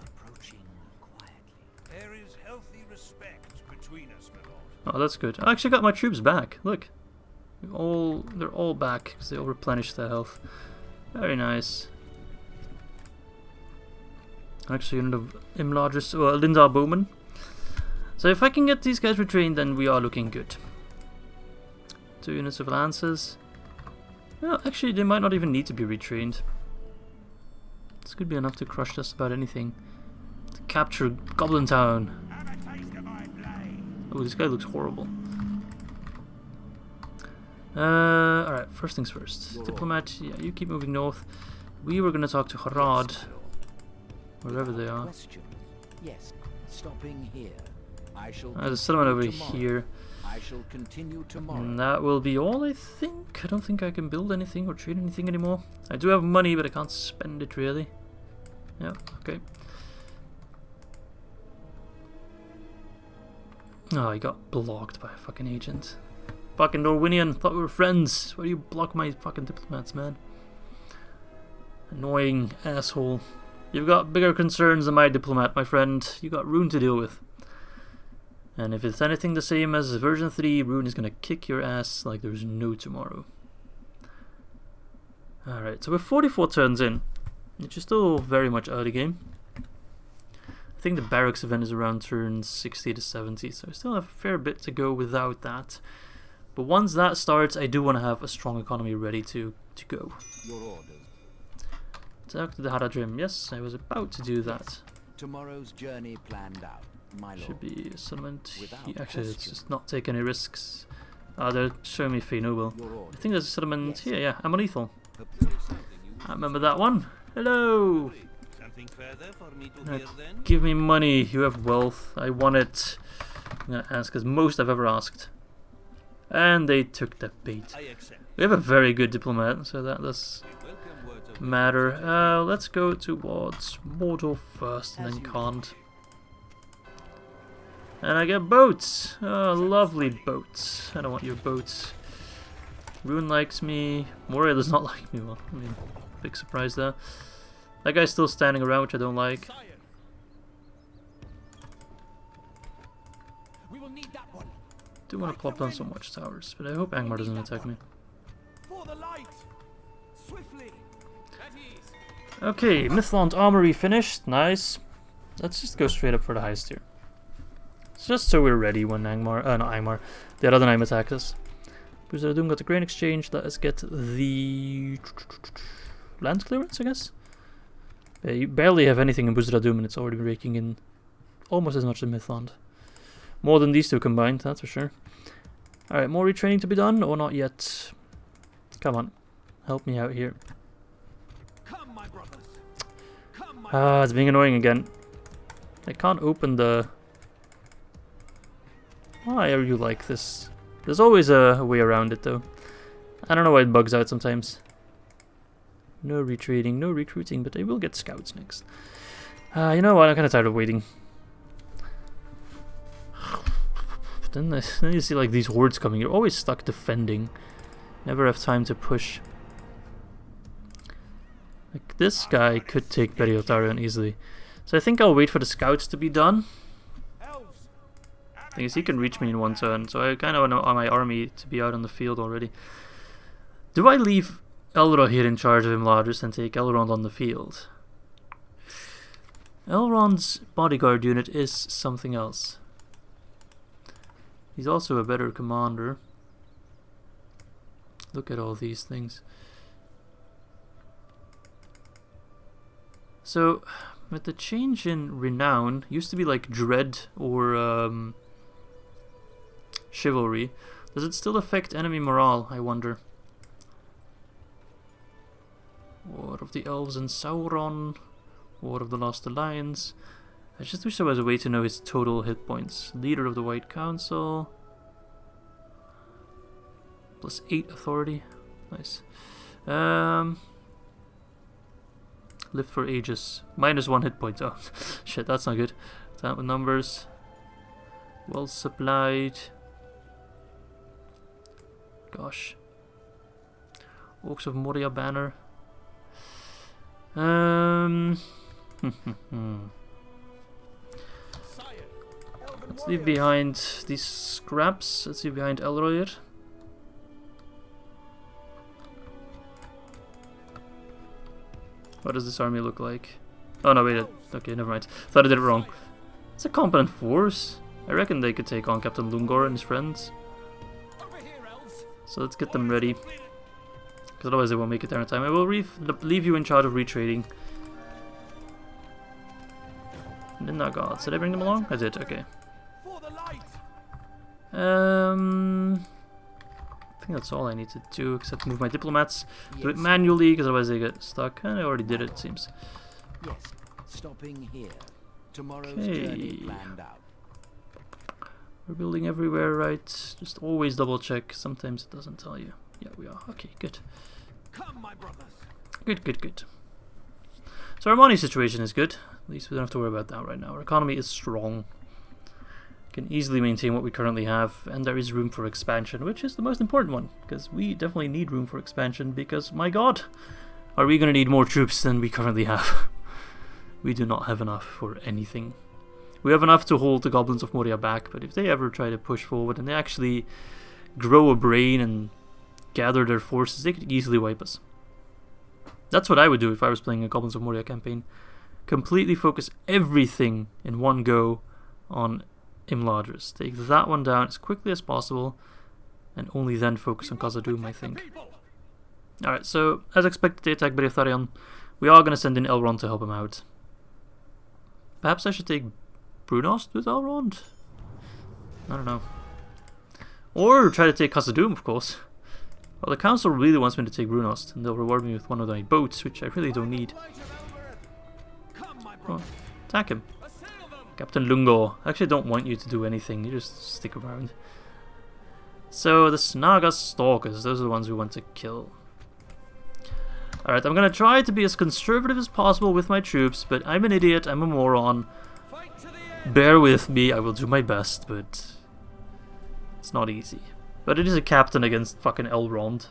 Approaching quietly. There is healthy respect between us, my lord. Oh, that's good. I actually got my troops back. Look. They're all back because they all replenished their health. Very nice. Actually, unit of Imladris, Lindar Bowman. So if I can get these guys retrained, then we are looking good. 2 units of Lancers. Well, actually, they might not even need to be retrained. This could be enough to crush just about anything. To capture Goblin Town. Oh, this guy looks horrible. Alright, first things first. Diplomat, yeah, you keep moving north. We were going to talk to Harad. Wherever they are. Yes, stopping here. There's a settlement over here. I shall continue tomorrow. And that will be all, I think. I don't think I can build anything or trade anything anymore. I do have money, but I can't spend it really. Yeah, okay. Oh, I got blocked by a fucking agent. Fucking Norwinian, thought we were friends. Why do you block my fucking diplomats, man? Annoying asshole. You've got bigger concerns than my diplomat, my friend. You got Rhûn to deal with. And if it's anything the same as version 3, Rhûn is gonna kick your ass like there's no tomorrow. Alright, so we're 44 turns in, which is still very much early game. I think the barracks event is around turn 60 to 70, so I still have a fair bit to go without that. But once that starts, I do want to have a strong economy ready to go. Your orders. Talk to the Ar-Adunaim. Yes, I was about to do that. Tomorrow's journey planned out, my lord. Should be a settlement. Without Actually, let's question. just not take any risks. They're showing me Fey Noble. I think there's a settlement here. Yeah, Ar-Adunaim. I remember that one. Hello. Something further for me to hear then? Give me money. You have wealth. I want it. I'm gonna ask as most I've ever asked. And they took the bait. I accept. We have a very good diplomat, so that does Welcome words of matter. Let's go towards Mordor first, and then Kant. And I get boats! Oh, lovely boats. I don't want your boats. Rhûn likes me. Moria does not like me. Well, I mean, big surprise there. That guy's still standing around, which I don't like. Sire. We will need that one. Do want to plop down some watchtowers, but I hope Angmar doesn't attack me. For the light. Swiftly. At ease. Okay, Mithlond Armory finished. Nice. Let's just go straight up for the heist here. It's just so we're ready when Angmar, not Angmar, the Ar-Adunaim attacks us. Khazad-Dûm got the grain exchange. Let us get the land clearance, I guess. Yeah, you barely have anything in Khazad-Dûm and it's already raking in almost as much as Mithlond. More than these two combined, that's for sure. Alright, more retraining to be done, or not yet? Come on, help me out here. Come, my brothers. Come, my Ah, it's being annoying again. I can't open the... Why are you like this? There's always a way around it though. I don't know why it bugs out sometimes. No retreating, no recruiting, but I will get scouts next. You know what, I'm kind of tired of waiting. Then you see like these hordes coming, you're always stuck defending. Never have time to push. Like this guy could take Beri-Otarion easily. So I think I'll wait for the scouts to be done. elves. Thing is, he can reach me in one turn, so I kind of want my army to be out on the field already. Do I leave Elrond here in charge of Imladris and take Elrond on the field? Elrond's bodyguard unit is something else. He's also a better commander. Look at all these things. So, with the change in renown, used to be like dread or chivalry. Does it still affect enemy morale, I wonder? War of the Elves and Sauron. War of the Lost Alliance. I just wish there was a way to know his total hit points. Leader of the White Council. Plus 8 authority. Nice. Live for ages. -1 hit point. Oh, shit, that's not good. That with numbers. Well supplied. Gosh. Orcs of Moria banner. Let's leave behind these scraps. Let's leave behind Elrohir. What does this army look like? Oh no, wait. Okay, never mind. Thought I did it wrong. It's a competent force. I reckon they could take on Captain Lungor and his friends. So let's get them ready. Because otherwise they won't make it there in time. I will leave you in charge of retrading. Midna Gods. Did I bring them along? I did, okay. I think that's all I need to do, except move my diplomats. Do it manually, because otherwise they get stuck. And I already did it, it seems. Yes, stopping here. Tomorrow's journey planned out. We're building everywhere, right? Just always double check. Sometimes it doesn't tell you. Yeah, we are. Okay, good. Come, my brothers. Good, good, good. So our money situation is good. At least we don't have to worry about that right now. Our economy is strong. Can easily maintain what we currently have, and there is room for expansion, which is the most important one, because we definitely need room for expansion, because, my god, are we going to need more troops than we currently have? We do not have enough for anything. We have enough to hold the Goblins of Moria back, but if they ever try to push forward and they actually grow a brain and gather their forces, they could easily wipe us. That's what I would do if I was playing a Goblins of Moria campaign. Completely focus everything in one go on Imladris. Take that one down as quickly as possible, and only then focus on Khazad-Dûm, I think. Alright, so as expected, they attack Beri-Otarion. We are going to send in Elrond to help him out. Perhaps I should take Brunost with Elrond? I don't know. Or try to take Khazad-Dûm, of course. Well, the council really wants me to take Brunost, and they'll reward me with one of my boats, which I really don't need. Oh, attack him. Captain Lungor. I actually don't want you to do anything, you just stick around. So the Snaga Stalkers, those are the ones we want to kill. Alright, I'm gonna try to be as conservative as possible with my troops, but I'm an idiot, I'm a moron. Bear with me, I will do my best, but it's not easy. But it is a captain against fucking Elrond.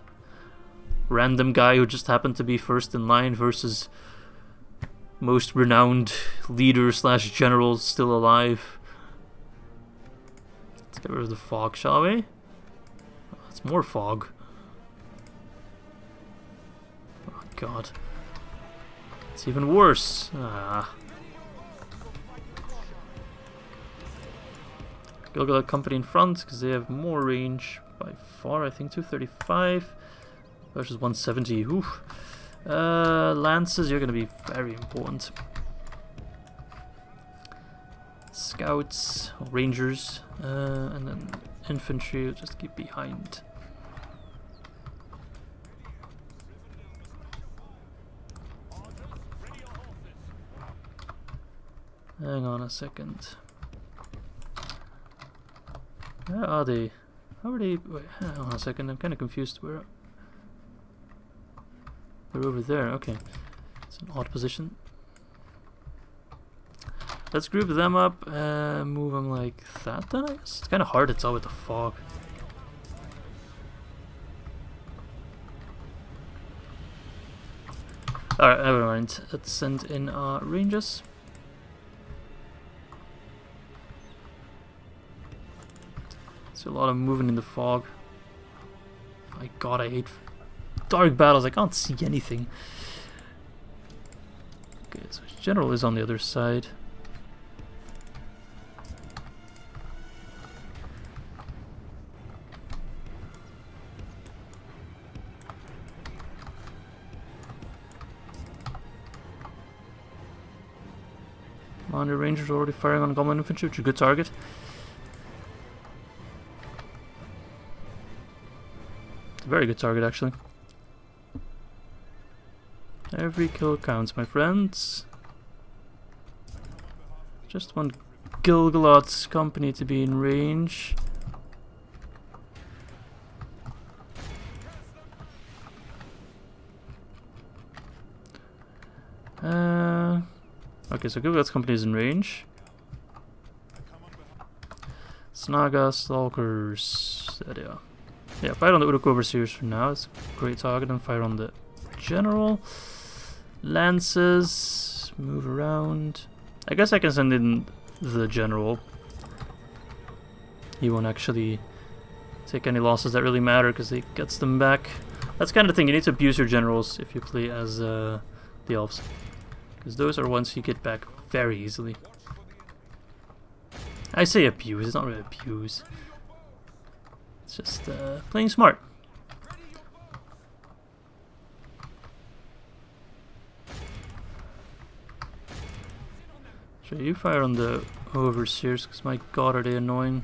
Random guy who just happened to be first in line versus most renowned leader slash general still alive. Let's get rid of the fog, shall we? Oh, it's more fog. Oh god. It's even worse. Ah. Gilgalad company in front because they have more range by far. I think 235 versus 170. Oof. Lances, you're going to be very important. Scouts, rangers, and then infantry will just keep behind. Hang on a second. Where are they? How are they? Wait, hang on a second, I'm kind of confused. Where? They're over there, okay. It's an odd position. Let's group them up and move them like that then, I guess. It's kind of hard to tell with the fog. Alright, never mind. Let's send in our rangers. There's a lot of movement in the fog. My god, I hate dark battles. I can't see anything. Okay, so general is on the other side. Commander Rangers already firing on Goblin Infantry, which is a good target. It's a very good target, actually. Every kill counts, my friends. Just want Gilgalad's company to be in range. Okay, so Gilgalad's company is in range. Snaga Stalkers. There they are. Yeah, fire on the Uruk Overseers for now. It's a great target. And fire on the general. Lances, move around. I guess I can send in the general. He won't actually take any losses that really matter because he gets them back. That's kind of the thing, you need to abuse your generals if you play as the elves. Because those are ones you get back very easily. I say abuse, it's not really abuse. It's just playing smart. Sure, you fire on the overseers, because my god are they annoying.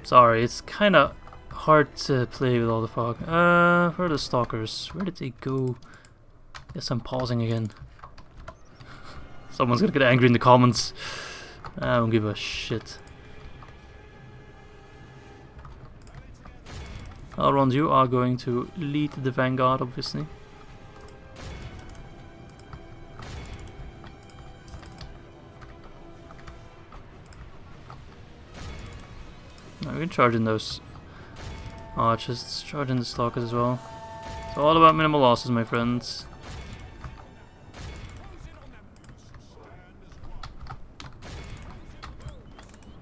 Sorry, it's kind of hard to play with all the fog. Where are the stalkers? Where did they go? Yes, I'm pausing again. Someone's gonna get angry in the comments. I don't give a shit. Elrond, you are going to lead the vanguard, obviously. Now we can charge in those archers, charge in the stalkers as well. It's all about minimal losses, my friends.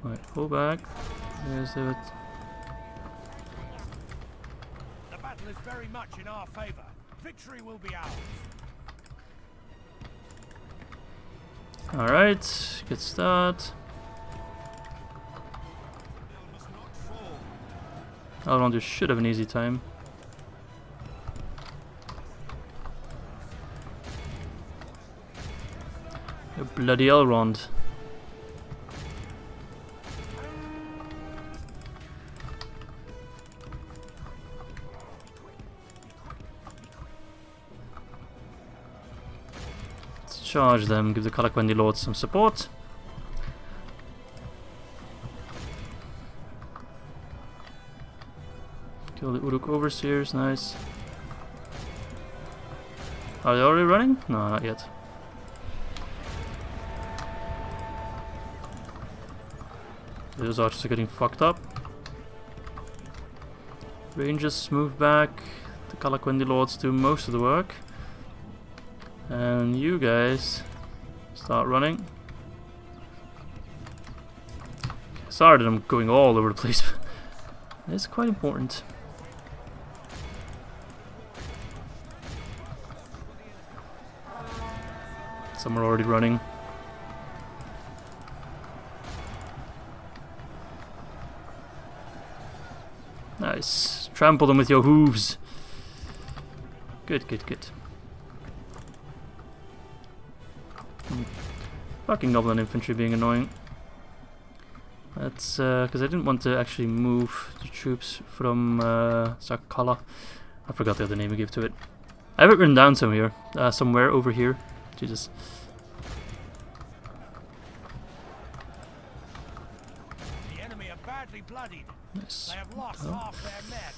Right, pull back. There's it. The battle is very much in our favor. Victory will be ours. Alright, good start. Elrond should have an easy time. A bloody Elrond. charge them, give the Kalakwendi Lords some support. Kill the Uruk Overseers, nice. Are they already running? No, not yet. Those archers are getting fucked up. Rangers move back. The Kalakwendi Lords do most of the work. And you guys start running. Sorry that I'm going all over the place, but it's quite important. Some are already running. Nice. Trample them with your hooves. Good, good, good. Fucking goblin infantry being annoying. That's because I didn't want to actually move the troops from Sakala. I forgot the other name we gave to it. I have it written down somewhere. Somewhere over here. Jesus. The enemy are badly bloodied. Nice. They have lost half their men.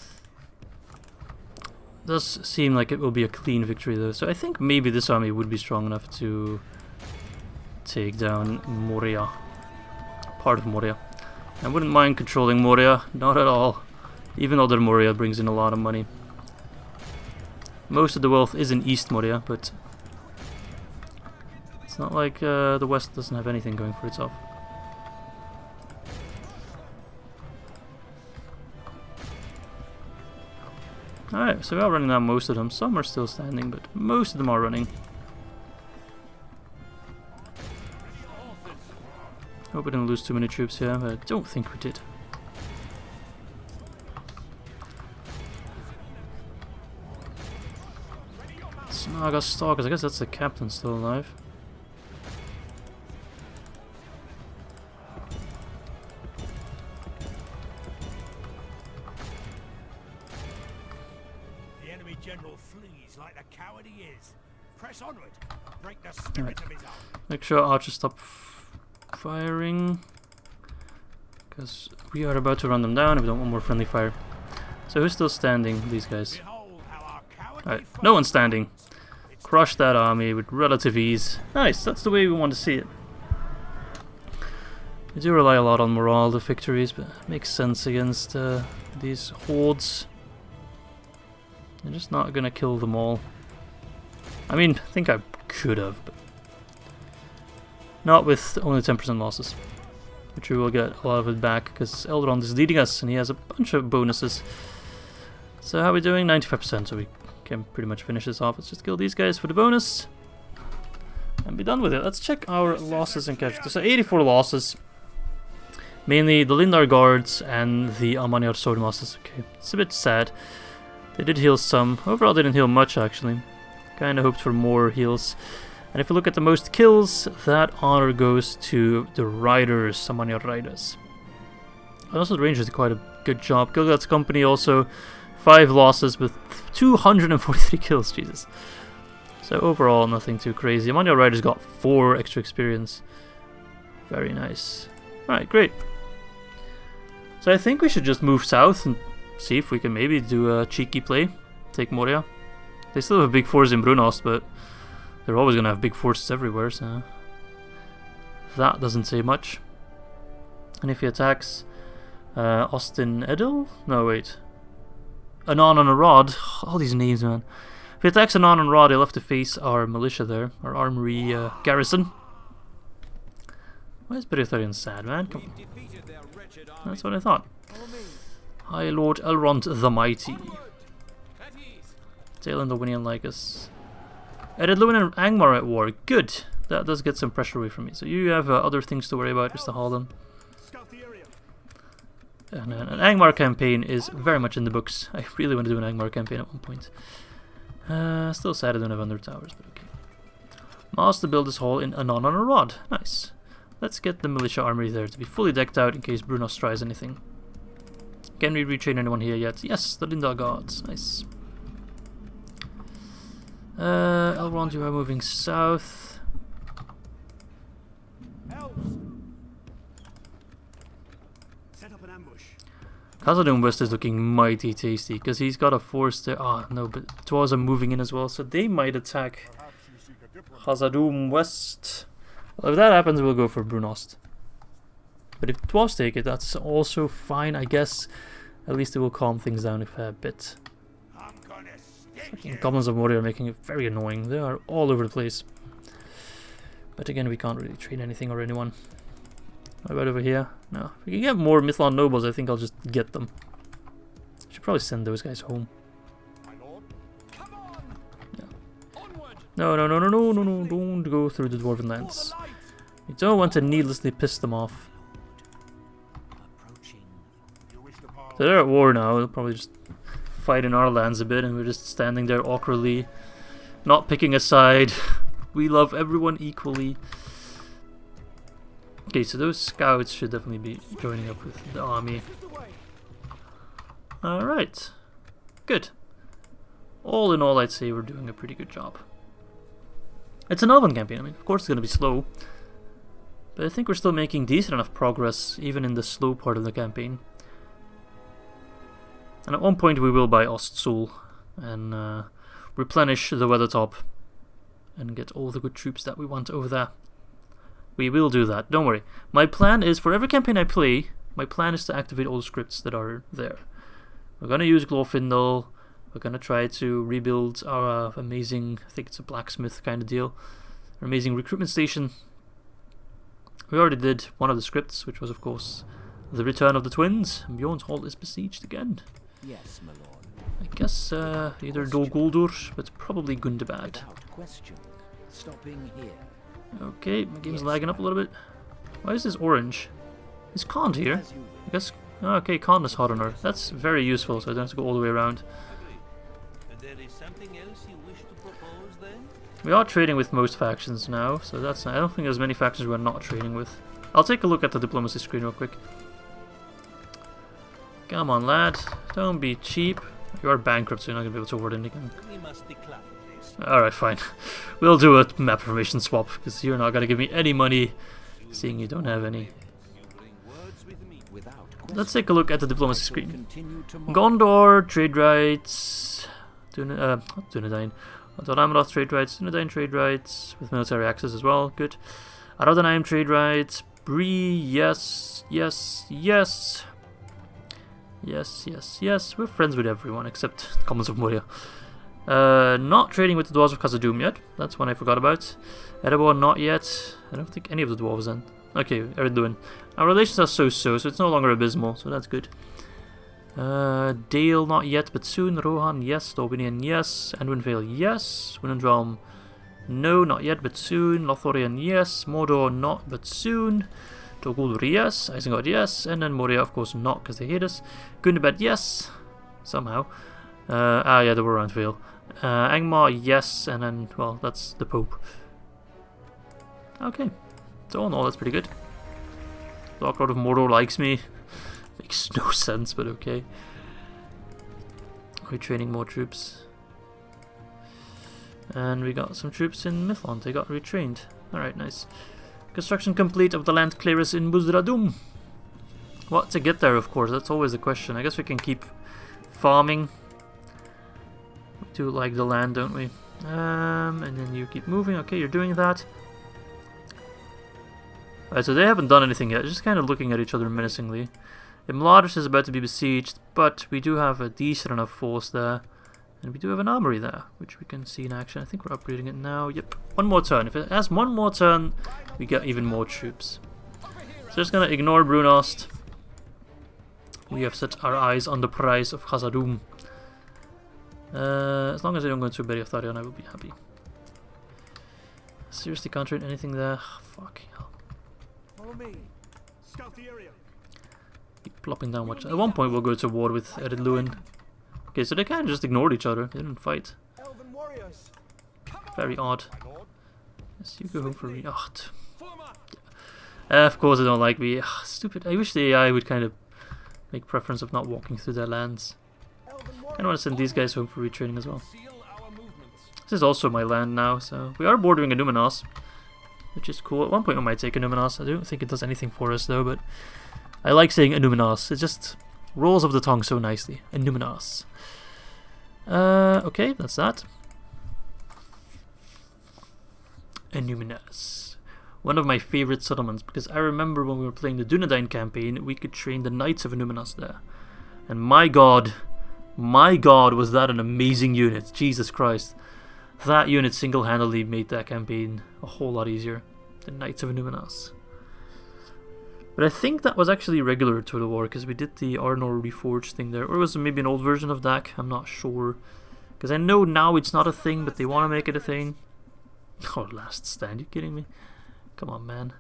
Does seem like it will be a clean victory though, so I think maybe this army would be strong enough to take down Moria. Part of Moria. I wouldn't mind controlling Moria, not at all. Even though Moria brings in a lot of money. Most of the wealth is in East Moria, but it's not like the West doesn't have anything going for itself. Alright, so we are running down most of them. Some are still standing, but most of them are running. Hope we didn't lose too many troops here, but I don't think we did. Snaga Stalkers, I guess that's the captain still alive. The enemy general flees like the coward he is. Press onward. Break the spirit of his army. Make sure archers stop firing, because we are about to run them down and we don't want more friendly fire. So who's still standing? These guys. Alright, no one's standing. Crush that army with relative ease. Nice, that's the way we want to see it. We do rely a lot on morale, the victories, but it makes sense against these hordes. They're just not gonna kill them all. I mean, I think I could have, but not with only 10% losses. Which we will get a lot of it back, because Elrond is leading us and he has a bunch of bonuses. So how are we doing? 95%, so we can pretty much finish this off. Let's just kill these guys for the bonus and be done with it. Let's check our losses and casualties. So 84 losses. Mainly the Lindar guards and the Almanyar swordmasters. Okay, it's a bit sad. They did heal some. Overall they didn't heal much actually. Kinda hoped for more heals. And if you look at the most kills, that honor goes to the riders, Almanyar riders. And also the rangers did quite a good job. Gilgad's company also 5 losses with 243 kills, Jesus. So overall nothing too crazy. Almanyar riders got 4 extra experience. Very nice. Alright, great. So I think we should just move south and see if we can maybe do a cheeky play. Take Moria. They still have big forces in Brunost, but they're always going to have big forces everywhere, so that doesn't say much. And if he attacks Ost-in-Edhil? No, wait. Anon on a Rod. All these names, man. If he attacks Anon on a Rod, he'll have to face our militia there, our armory garrison. Why is Beretharian sad, man? Come on. That's what I thought. High Lord Elrond the Mighty. Talon the Winian like us. Eredluin and Angmar at war. Good. That does get some pressure away from me. So you have other things to worry about, just to haul them. And an Angmar campaign is very much in the books. I really want to do an Angmar campaign at one point. Still sad I don't have Under Towers, but okay. Master build this hall in Anon on a Rod. Nice. Let's get the militia armory there to be fully decked out in case Brunost tries anything. Can we retrain anyone here yet? Yes, the Lindar guards. Nice. Elrond, you are moving south. up an ambush. Khazad-Dûm West is looking mighty tasty because he's got a force there. Oh no, but Dwarves are moving in as well, so they might attack Khazad-Dûm West. Well, if that happens, we'll go for Brunost. But if Dwarves take it, that's also fine, I guess. At least it will calm things down a fair bit. I'm gonna stick Fucking you. Goblins of Moria are making it very annoying. They are all over the place. But again, we can't really trade anything or anyone. What about over here? No. If we can get more Mithlond nobles, I think I'll just get them. Should probably send those guys home. My lord. Come on. Yeah. Onward. No, no, no, no, no, no, no, don't go through the Dwarven lands. For the light. You don't want to needlessly piss them off. Approaching. You wish to power. So they're at war now, they'll probably just fight in our lands a bit, and we're just standing there awkwardly, not picking a side. We love everyone equally. Okay, so those scouts should definitely be joining up with the army. Alright. Good. All in all, I'd say we're doing a pretty good job. It's an Elven campaign, I mean, of course it's going to be slow. But I think we're still making decent enough progress, even in the slow part of the campaign. And at one point we will buy Ost-Sul and replenish the Weathertop and get all the good troops that we want over there. We will do that, don't worry. My plan is, for every campaign I play, my plan is to activate all the scripts that are there. We're going to use Glorfindel, we're going to try to rebuild our amazing, I think it's a blacksmith kind of deal, our amazing recruitment station. We already did one of the scripts, which was of course the return of the twins, and Bjorn's Hall is besieged again. Yes, my lord. I guess either Dol Guldur, but probably Gundabad. Without question. Stopping here. Okay, my game's lagging up a little bit. Why is this orange? Is Khan here? As you wish. I guess. Oh, okay, Khan is hot on her. That's very useful, so I don't have to go all the way around. There is something else you wish to propose then? We are trading with most factions now, so that's. I don't think there's many factions we're not trading with. I'll take a look at the diplomacy screen real quick. Come on, lad. Don't be cheap. You are bankrupt, so you're not going to be able to award anything. We must decline this. Alright, fine. We'll do a map formation swap, because you're not going to give me any money, seeing you don't have any. You bring words with me. Without question. Let's take a look at the diplomacy I shall screen. continue tomorrow. Gondor, trade rights. Not Dunedain. Dol trade rights. Dunedain, trade rights. With military access as well. Good. Ar-Adunaim, trade rights. Bree, yes. Yes, yes. Yes, yes, yes. We're friends with everyone except the Commons of Moria. Not trading with the Dwarves of Khazad-Dûm yet. That's one I forgot about. Erebor, not yet. I don't think any of the Dwarves then. Okay, Ar-Adunaim. Our relations are so-so, so it's no longer abysmal, so that's good. Dale, not yet, but soon. Rohan, yes. Daubinian, yes. Anduin yes. Winandrealm, no, not yet, but soon. Lothlorien, yes. Mordor, not, but soon. Dol Guldur, yes. Isengard, yes. And then Moria, of course, not, because they hate us. Gundabad, yes. Somehow. Yeah, they were around Vale. Angmar, yes. And then, well, that's the Pope. Okay. So, all in all, that's pretty good. Lockrod of Mordor likes me. Makes no sense, but okay. We're training more troops. And we got some troops in Mithlond. They got retrained. Alright, nice. Construction complete of the land clearance in Buzradum. What to get there, of course, that's always the question. I guess we can keep farming. We do like the land, don't we? And then you keep moving. Okay, you're doing that. Alright, so they haven't done anything yet. Just kind of looking at each other menacingly. Imladris is about to be besieged, but we do have a decent enough force there. And we do have an armory there, which we can see in action. I think we're upgrading it now. Yep, one more turn. If it has one more turn, we get even more troops. So just gonna ignore Brunost. We have set our eyes on the prize of Khazad-Dûm. As long as I don't go into Beri of Tharion, I will be happy. Seriously, can't trade anything there. Fuck hell. Follow me. Scout the area. Keep plopping down much. At one point, we'll go to war with Lhûn. Okay, so they kind of just ignored each other. They didn't fight. Elven warriors. Very odd. My lord. Yes, you go home for me. Of course they don't like me. Ugh, stupid. I wish the AI would kind of make preference of not walking through their lands. I don't want to send these guys home for retraining as well. This is also my land now, so we are bordering a Numenos, which is cool. At one point we might take a Numenos. I don't think it does anything for us though, but I like saying Anuminas. It just rolls off the tongue so nicely. Anuminas. Okay, that's that. Anuminas. One of my favorite settlements, because I remember when we were playing the Dunedain campaign, we could train the Knights of Anuminas there. And my god, was that an amazing unit. Jesus Christ. That unit single-handedly made that campaign a whole lot easier. The Knights of Anuminas. But I think that was actually regular Total War, because we did the Arnor Reforged thing there. Or was it maybe an old version of DAC? I'm not sure. Because I know now it's not a thing, but they want to make it a thing. Oh, Last Stand, you kidding me? Come on, man.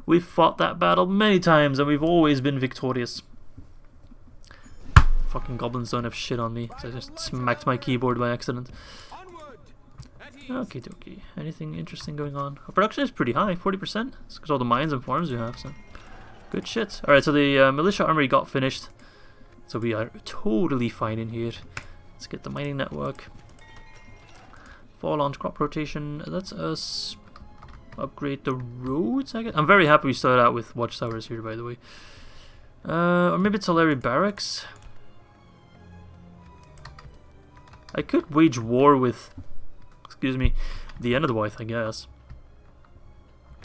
We've fought that battle many times, and we've always been victorious. Fucking goblins don't have shit on me, so I just smacked my keyboard by accident. Okie dokie. Anything interesting going on? Our production is pretty high, 40%. It's because all the mines and farms we have, so good shit. Alright, so the militia armory got finished, so we are totally fine in here. Let's get the mining network. Fall launch crop rotation. Let's us upgrade the roads, I guess. I'm very happy we started out with watchtowers here, by the way. Or maybe it's Solari Barracks. I could wage war with, excuse me, the Enedwaith, I guess.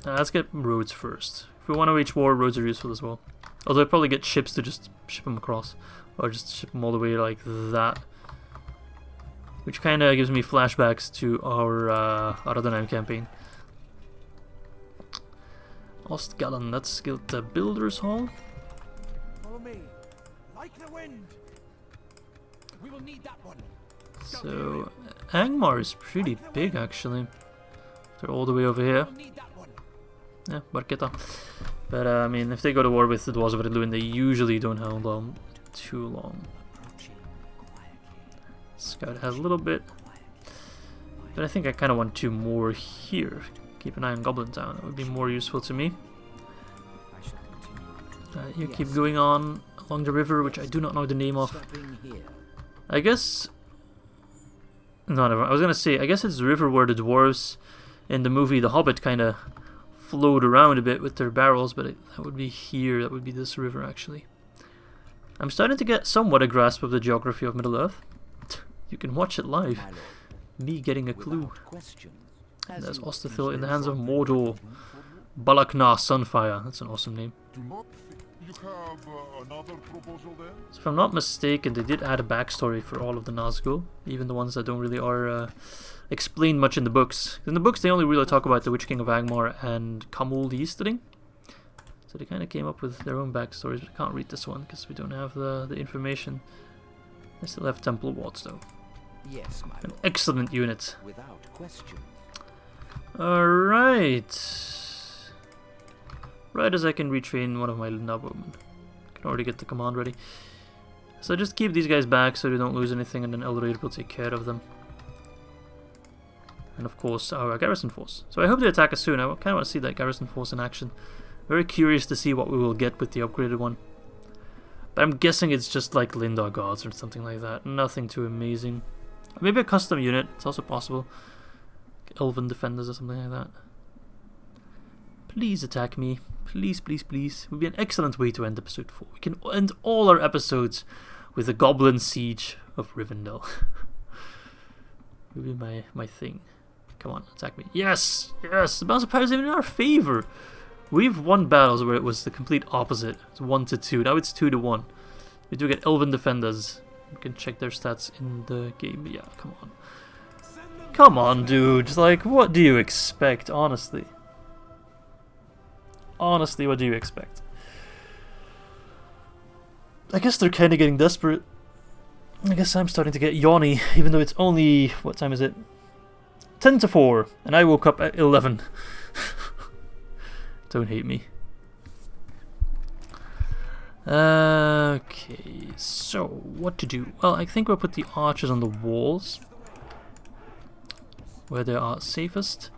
Let's get roads first. If we want to wage war, roads are useful as well. Although I'd probably get ships to just ship them across. Or just ship them all the way like that. Which kind of gives me flashbacks to our Ar-Adunaim campaign. Ostgallen, let's get the Builder's Hall. Follow me, like the wind. We will need that one. So, Angmar is pretty big actually. They're all the way over here. Yeah, Barqueta. But I mean, if they go to war with the Dwarves of Rhûn, they usually don't hold on too long. Scout has a little bit. But I think I kind of want 2 more here. Keep an eye on Goblin Town. That would be more useful to me. You keep going on along the river, which I do not know the name of. I guess... No, never. I was gonna say, I guess it's the river where the dwarves in the movie The Hobbit kind of flowed around a bit with their barrels, but that would be here. That would be this river, actually. I'm starting to get somewhat a grasp of the geography of Middle-earth. You can watch it live. Me getting a clue. There's Ost-in-Edhil in the hands of Mordor. Balakna Sunfire. That's an awesome name. So if I'm not mistaken, they did add a backstory for all of the Nazgûl, even the ones that don't really are explained much in the books. In the books, they only really talk about the Witch King of Angmar and Khamûl the Easterling. So they kind of came up with their own backstories, but I can't read this one because we don't have the information. I still have Temple Wards though. Yes, my An lord. excellent unit. Without question. Alright. Right as I can retrain one of my noblemen. I can already get the command ready. So just keep these guys back so they don't lose anything, and then Elraid will take care of them. And of course our garrison force. So I hope they attack us soon. I kind of want to see that garrison force in action. Very curious to see what we will get with the upgraded one. But I'm guessing it's just like Lindar guards or something like that. Nothing too amazing. Or maybe a custom unit. It's also possible. Elven defenders or something like that. Please attack me. Please, please, please. It would be an excellent way to end episode 4. We can end all our episodes with the Goblin Siege of Rivendell. It would be my thing. Come on, attack me. Yes! Yes! The balance of power is even in our favor. We've won battles where it was the complete opposite. It's 1-2. Now it's 2-1. We do get Elven defenders. You can check their stats in the game. But yeah, come on. Come on, dude. Like, what do you expect, honestly? Honestly, what do you expect? I guess they're kind of getting desperate. I guess I'm starting to get yawny, even though it's only... What time is it? 10-4, and I woke up at 11. Don't hate me. Okay, so what to do? Well, I think we'll put the archers on the walls, where they are safest.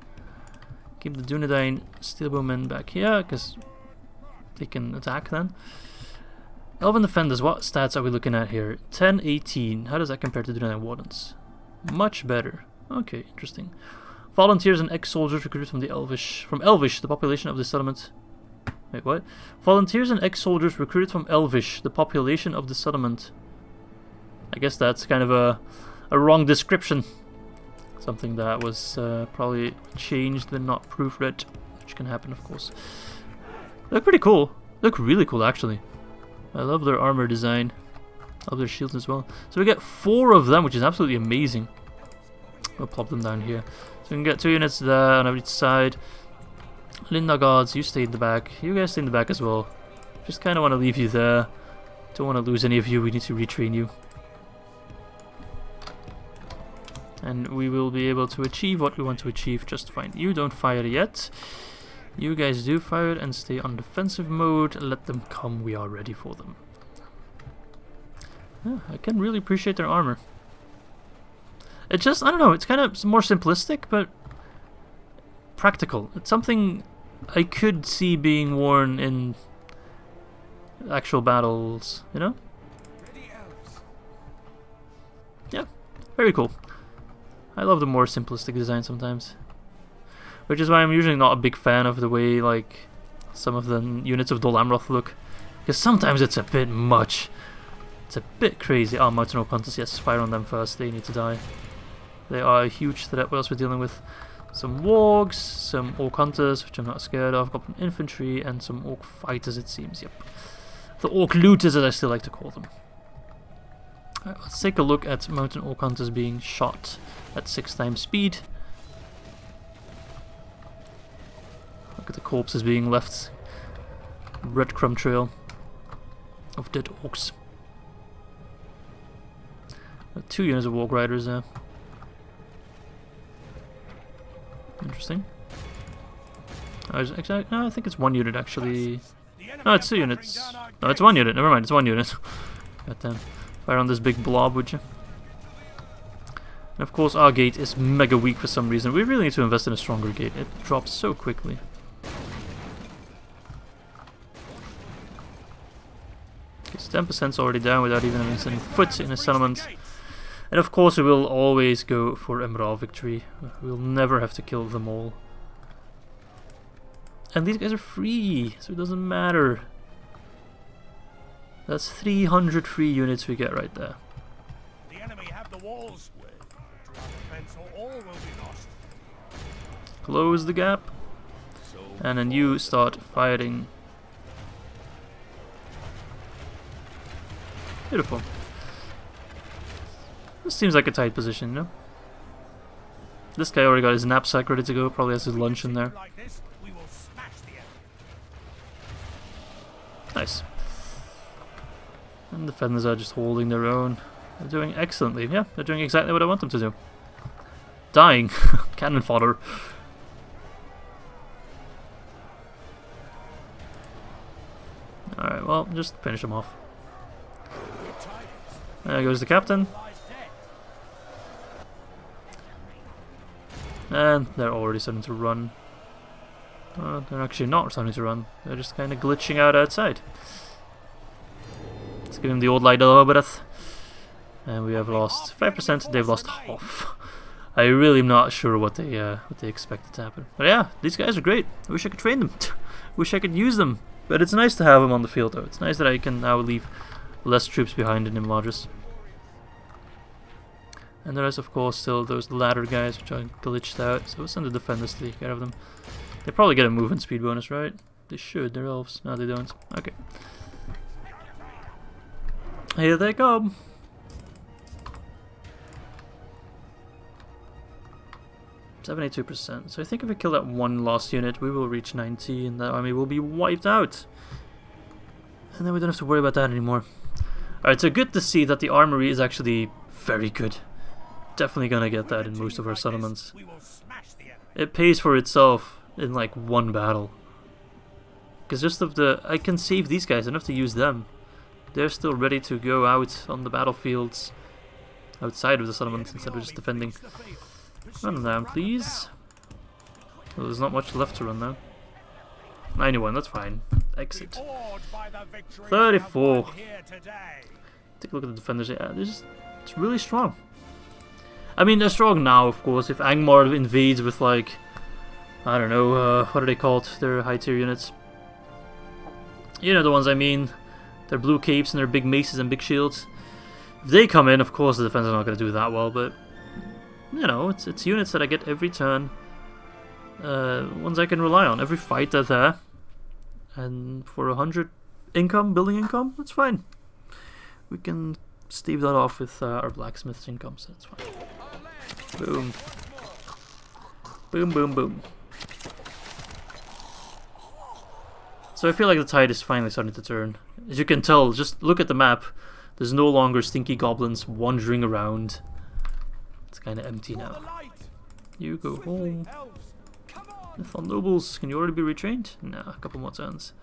Keep the Dunedain steelbowmen back here, because they can attack then. Elven defenders, what stats are we looking at here? 10-18. How does that compare to Dunedain wardens? Much better. Okay, interesting. Volunteers and ex-soldiers recruited from the Elvish. From Elvish, the population of the settlement Wait, what? Volunteers and ex-soldiers recruited from Elvish, the population of the settlement. I guess that's kind of a wrong description. Something that was probably changed and not proofread, which can happen, of course. They look pretty cool. They look really cool, actually. I love their armor design. I love their shields as well. So we get 4 of them, which is absolutely amazing. We'll plop them down here. So we can get 2 units there on every side. Linda guards, you stay in the back. You guys stay in the back as well. Just kind of want to leave you there. Don't want to lose any of you. We need to retrain you. And we will be able to achieve what we want to achieve just fine. You don't fire yet. You guys do fire and stay on defensive mode. Let them come. We are ready for them. Yeah, I can really appreciate their armor. It's just, I don't know, it's kind of more simplistic, but practical. It's something I could see being worn in actual battles, you know? Yeah, very cool. I love the more simplistic design sometimes. Which is why I'm usually not a big fan of the way, like, some of the units of Dol Amroth look. Because sometimes it's a bit much. It's a bit crazy. Oh, Mountain Oak Hunters, yes, fire on them first. They need to die. They are a huge threat. What else we're dealing with? Some wargs, some Orc Hunters, which I'm not scared of, Goblin Infantry, and some Orc Fighters, it seems, yep. The Orc Looters, as I still like to call them. Alright, let's take a look at Mountain Orc Hunters being shot at 6 times speed. Look at the corpses being left. Breadcrumb trail of dead orcs. 2 units of Warg Riders there. Interesting. Actually, no, I think it's 1 unit actually. No, it's 2 units. No, it's 1 unit. Never mind, it's 1 unit. Goddamn. Fire on this big blob, would you? And of course, our gate is mega weak for some reason. We really need to invest in a stronger gate. It drops so quickly. It's 10% already down without even having setting foot in a settlement. And of course we will always go for Emral victory. We'll never have to kill them all. And these guys are free, so it doesn't matter. That's 300 free units we get right there. The enemy have the walls. Draw defense or all will be lost. Close the gap. And then you start firing. Beautiful. This seems like a tight position, you know? This guy already got his knapsack ready to go, probably has his lunch in there. Nice. And the defenders are just holding their own. They're doing excellently, yeah, they're doing exactly what I want them to do. Dying. Cannon fodder. Alright, well, just finish them off. There goes the captain. And they're already starting to run. They're actually not starting to run. They're just kind of glitching out outside. Let's give him the old light a little bit. And we have lost 5%. They've lost half. I really am not sure what they expected to happen. But yeah, these guys are great. I wish I could train them. Wish I could use them. But it's nice to have them on the field, though. It's nice that I can now leave less troops behind in Imladris. And there is, of course, still those ladder guys which are glitched out, so we'll send the defenders to take care of them. They probably get a movement speed bonus, right? They should, they're elves. No, they don't. Okay. Here they come! %. So I think if we kill that one last unit, we will reach 90 and that army will be wiped out. And then we don't have to worry about that anymore. Alright, so good to see that the armory is actually very good. Definitely gonna get that in most of our settlements. It pays for itself in like one battle. Because just of the... I can save these guys enough to use them. They're still ready to go out on the battlefields outside of the settlements instead of just defending. Run them down, please. Well, there's not much left to run now. 91, that's fine. Exit. 34. Take a look at the defenders. Yeah, it's really strong. I mean, they're strong now, of course. If Angmar invades with, like, I don't know, what are they called? Their high tier units. You know the ones I mean. Their blue capes and their big maces and big shields. If they come in, of course the defense are not going to do that well, but you know, it's units that I get every turn. Ones I can rely on. Every fight they're there. And for 100 income, building income, that's fine. We can stave that off with our blacksmith's income, so that's fine. Boom. Boom, boom, boom. So I feel like the tide is finally starting to turn. As you can tell, just look at the map. There's no longer stinky goblins wandering around. It's kind of empty now. You go home. Mithlond nobles, can you already be retrained? Nah, a couple more turns.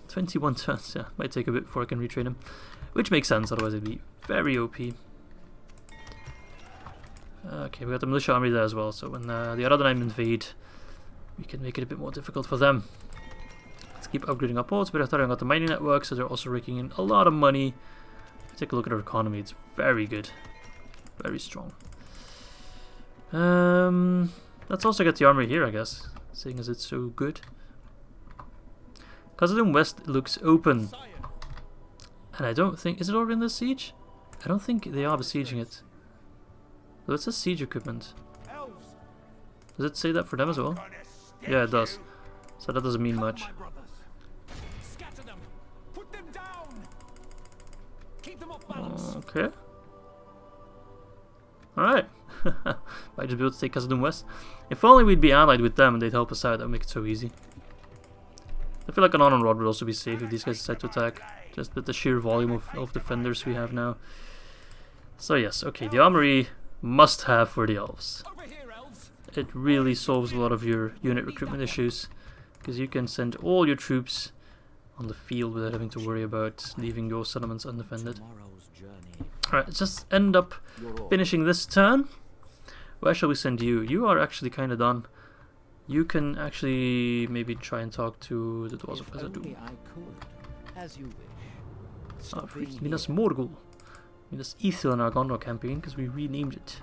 21 turns, yeah. Might take a bit before I can retrain him. Which makes sense, otherwise it'd be very OP. Okay, we got the militia army there as well, so when the Ar-Adunaim invade, we can make it a bit more difficult for them. Let's keep upgrading our ports, but I got the mining network, so they're also raking in a lot of money. Take a look at our economy, it's very good. Very strong. Let's also get the armory here, I guess, seeing as it's so good. Khazad-Dûm West looks open. And I don't think... Is it already in the siege? I don't think they are besieging it. Though it says siege equipment. Does it say that for them as well? Yeah, it does. So that doesn't mean much. Okay. Alright. Might just be able to take Khazad-Dûm West. If only we'd be allied with them and they'd help us out, that would make it so easy. I feel like an Iron Rod would also be safe if these guys decide to attack. Just with the sheer volume of defenders we have now. So yes, okay, the armory must have for the elves. It really solves a lot of your unit recruitment issues. Because you can send all your troops on the field without having to worry about leaving your settlements undefended. Alright, let's just end up finishing this turn. Where shall we send you? You are actually kind of done. You can actually maybe try and talk to the Dwarves of Khazad-Dûm. Minas Morgul. Minas Edhil in our Gondor campaign, because we renamed it.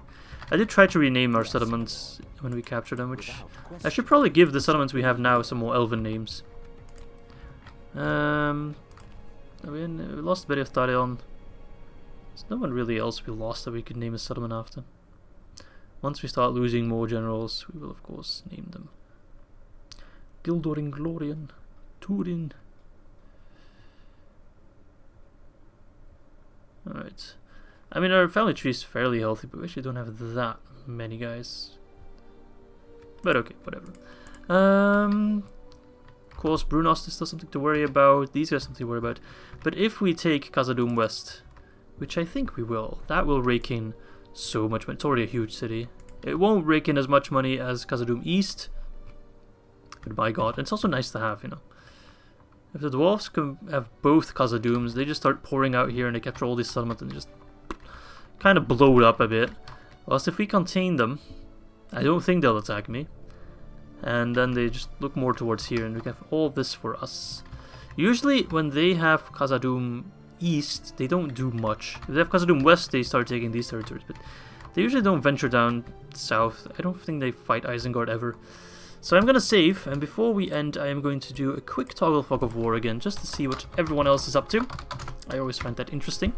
I did try to rename our settlements when we captured them, which I should probably give the settlements we have now some more elven names. We lost Beriatharion. There's no one really else we lost that we could name a settlement after. Once we start losing more generals, we will of course name them. Guldur and Glorian, Turin. Alright. I mean, our family tree is fairly healthy, but we actually don't have that many guys. But okay, whatever. Of course, Brunost is still something to worry about. These guys something to worry about. But if we take Khazad-Dûm West, which I think we will, that will rake in so much money. It's already a huge city. It won't rake in as much money as Khazad-Dûm East. But by God, it's also nice to have, you know. If the Dwarves can have both Khazad-Dûms, they just start pouring out here and they capture all these settlements and just kind of blow it up a bit. Whilst if we contain them, I don't think they'll attack me. And then they just look more towards here and we have all this for us. Usually when they have Khazad-Dûm East, they don't do much. If they have Khazad-Dûm West, they start taking these territories, but they usually don't venture down south. I don't think they fight Isengard ever. So I'm going to save, and before we end, I am going to do a quick toggle fog of war again, just to see what everyone else is up to. I always find that interesting.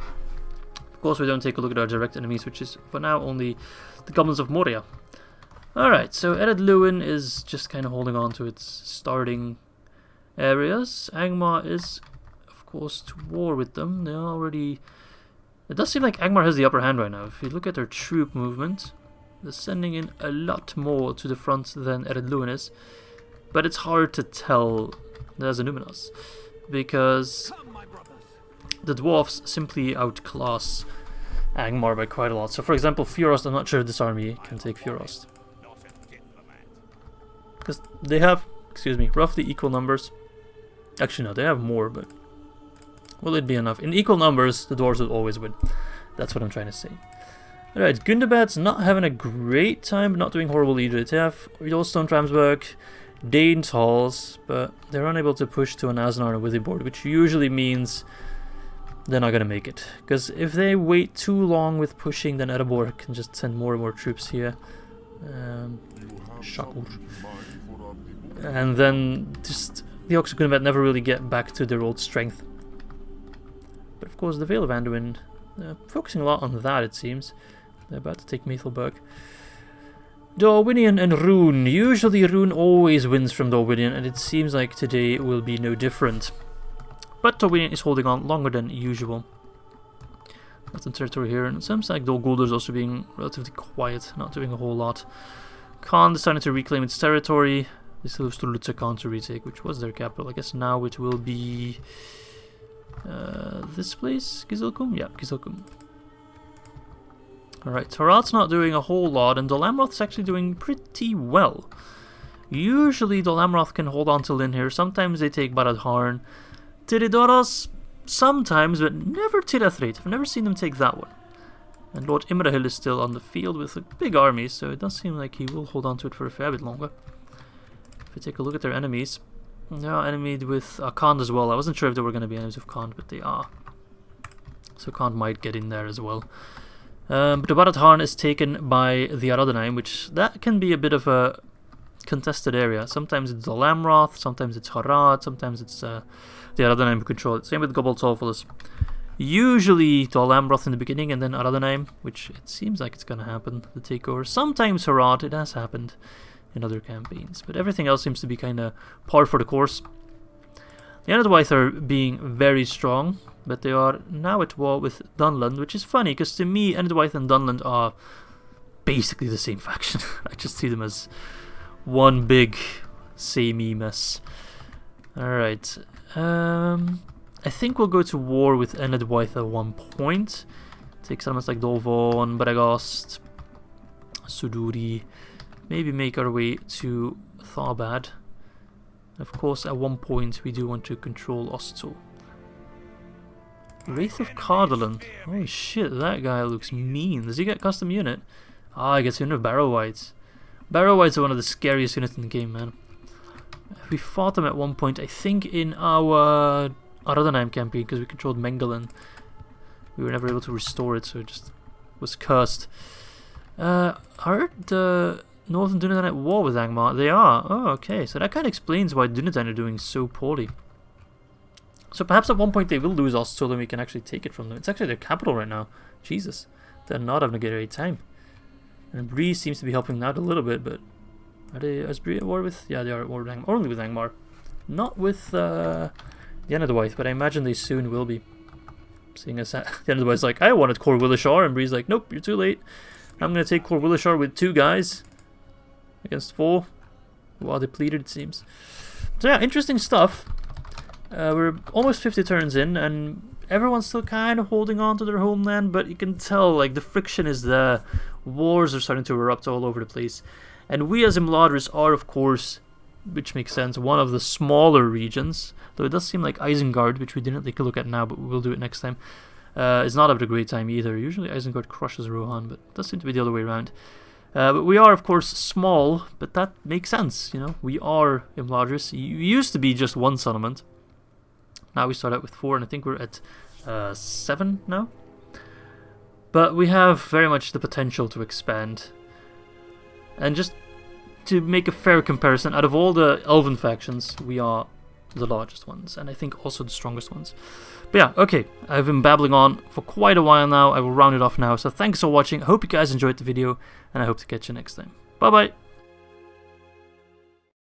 Of course, we don't take a look at our direct enemies, which is, for now, only the Goblins of Moria. Alright, so Lúin is just kind of holding on to its starting areas. Angmar is, of course, to war with them. They already... It does seem like Angmar has the upper hand right now. If you look at their troop movement, they're sending in a lot more to the front than Lúin is. But it's hard to tell there's a Numinos, because the dwarves simply outclass Angmar by quite a lot. So for example, Fjorost, I'm not sure if this army can take Fjorost. Because they have, excuse me, roughly equal numbers. Actually no, they have more, but will it be enough? In equal numbers, the dwarves will always win. That's what I'm trying to say. Alright, Gundabad's not having a great time, but not doing horrible either. They have Yellowstone Tramsburg, Dane's Halls, but they're unable to push to an Aznar and Withyboard, which usually means they're not going to make it. Because if they wait too long with pushing, then Erebor can just send more and more troops here. Shakur. And then just the Ost-Sul never really get back to their old strength. But of course, the Vale of Anduin, focusing a lot on that, it seems. They're about to take Mithelberg. Dorwinion and Rhûn. Usually Rhûn always wins from Dorwinion, and it seems like today will be no different. But Dorwinion is holding on longer than usual. Got some territory here, and it seems like Dol Guldur is also being relatively quiet, not doing a whole lot. Khan decided to reclaim its territory. They still have Sturluca Khan to retake, which was their capital. I guess now it will be this place? Gizilkum? Yeah, Gizilkum. Alright, Tarat's not doing a whole lot, and Dol Amroth's actually doing pretty well. Usually Dol Amroth can hold on to Lynn here. Sometimes they take Barad-Harn. Tiridoros, sometimes, but never Tirathrait. I've never seen them take that one. And Lord Imladris is still on the field with a big army, so it does seem like he will hold on to it for a fair bit longer. If we take a look at their enemies, they are enemied with Khand as well. I wasn't sure if they were going to be enemies of Khand, but they are. So Khand might get in there as well. But the Barad-Harn is taken by the Ar-Adunaim, which that can be a bit of a contested area. Sometimes it's Dol Amroth, sometimes it's Harad, sometimes it's the Ar-Adunaim who control it. Same with Gobal Tolfolus. Usually Dol Amroth in the beginning and then Ar-Adunaim, which it seems like it's going to happen, the takeover. Sometimes Harad, it has happened in other campaigns, but everything else seems to be kind of par for the course. The Dwarves are being very strong, but they are now at war with Dunland, which is funny, because to me, Dwarves and Dunland are basically the same faction. I just see them as one big samey mess. Alright, I think we'll go to war with Dwarves at one point. Take settlements like Dolvon, Baragost, Suduri, maybe make our way to Tharbad. Of course, at one point we do want to control Ost-Sul. Wraith of Cardolan. Oh shit, that guy looks mean. Does he get custom unit? Ah, he gets unit of Barrow Whites. Barrow Whites are one of the scariest units in the game, man. We fought them at one point, I think in our Ar-Adunaim campaign, because we controlled Mengelin. We were never able to restore it, so it just was cursed. Are the Northern Dunedain at war with Angmar? They are. Oh, okay. So that kind of explains why Dunedain are doing so poorly. So perhaps at one point they will lose Ost-Sul and we can actually take it from them. It's actually their capital right now. Jesus. They're not having a great time. And Bree seems to be helping out a little bit, but is Bree at war with? Yeah, they are at war with Angmar. Only with Angmar. Not with the Dwarves, but I imagine they soon will be. Seeing as the Dwarves is like, I wanted Cor Willishar, and Bree's like, nope, you're too late. I'm going to take Cor Willishar with 2 guys against 4, who are depleted, it seems. So yeah, interesting stuff. We're almost 50 turns in, and everyone's still kind of holding on to their homeland, but you can tell, like, the friction is there. Wars are starting to erupt all over the place. And we as Imladris are, of course, which makes sense, one of the smaller regions, though it does seem like Isengard, which we didn't take a look at now, but we will do it next time, is not having a great time either. Usually Isengard crushes Rohan, but it does seem to be the other way around. But we are, of course, small, but that makes sense, you know. We are Imladris. We used to be just 1 settlement. Now we start out with 4, and I think we're at 7 now. But we have very much the potential to expand. And just to make a fair comparison, out of all the Elven factions, we are the largest ones, and I think also the strongest ones. But yeah, okay, I've been babbling on for quite a while now. I will round it off now. So thanks for watching. I hope you guys enjoyed the video, and I hope to catch you next time. Bye bye.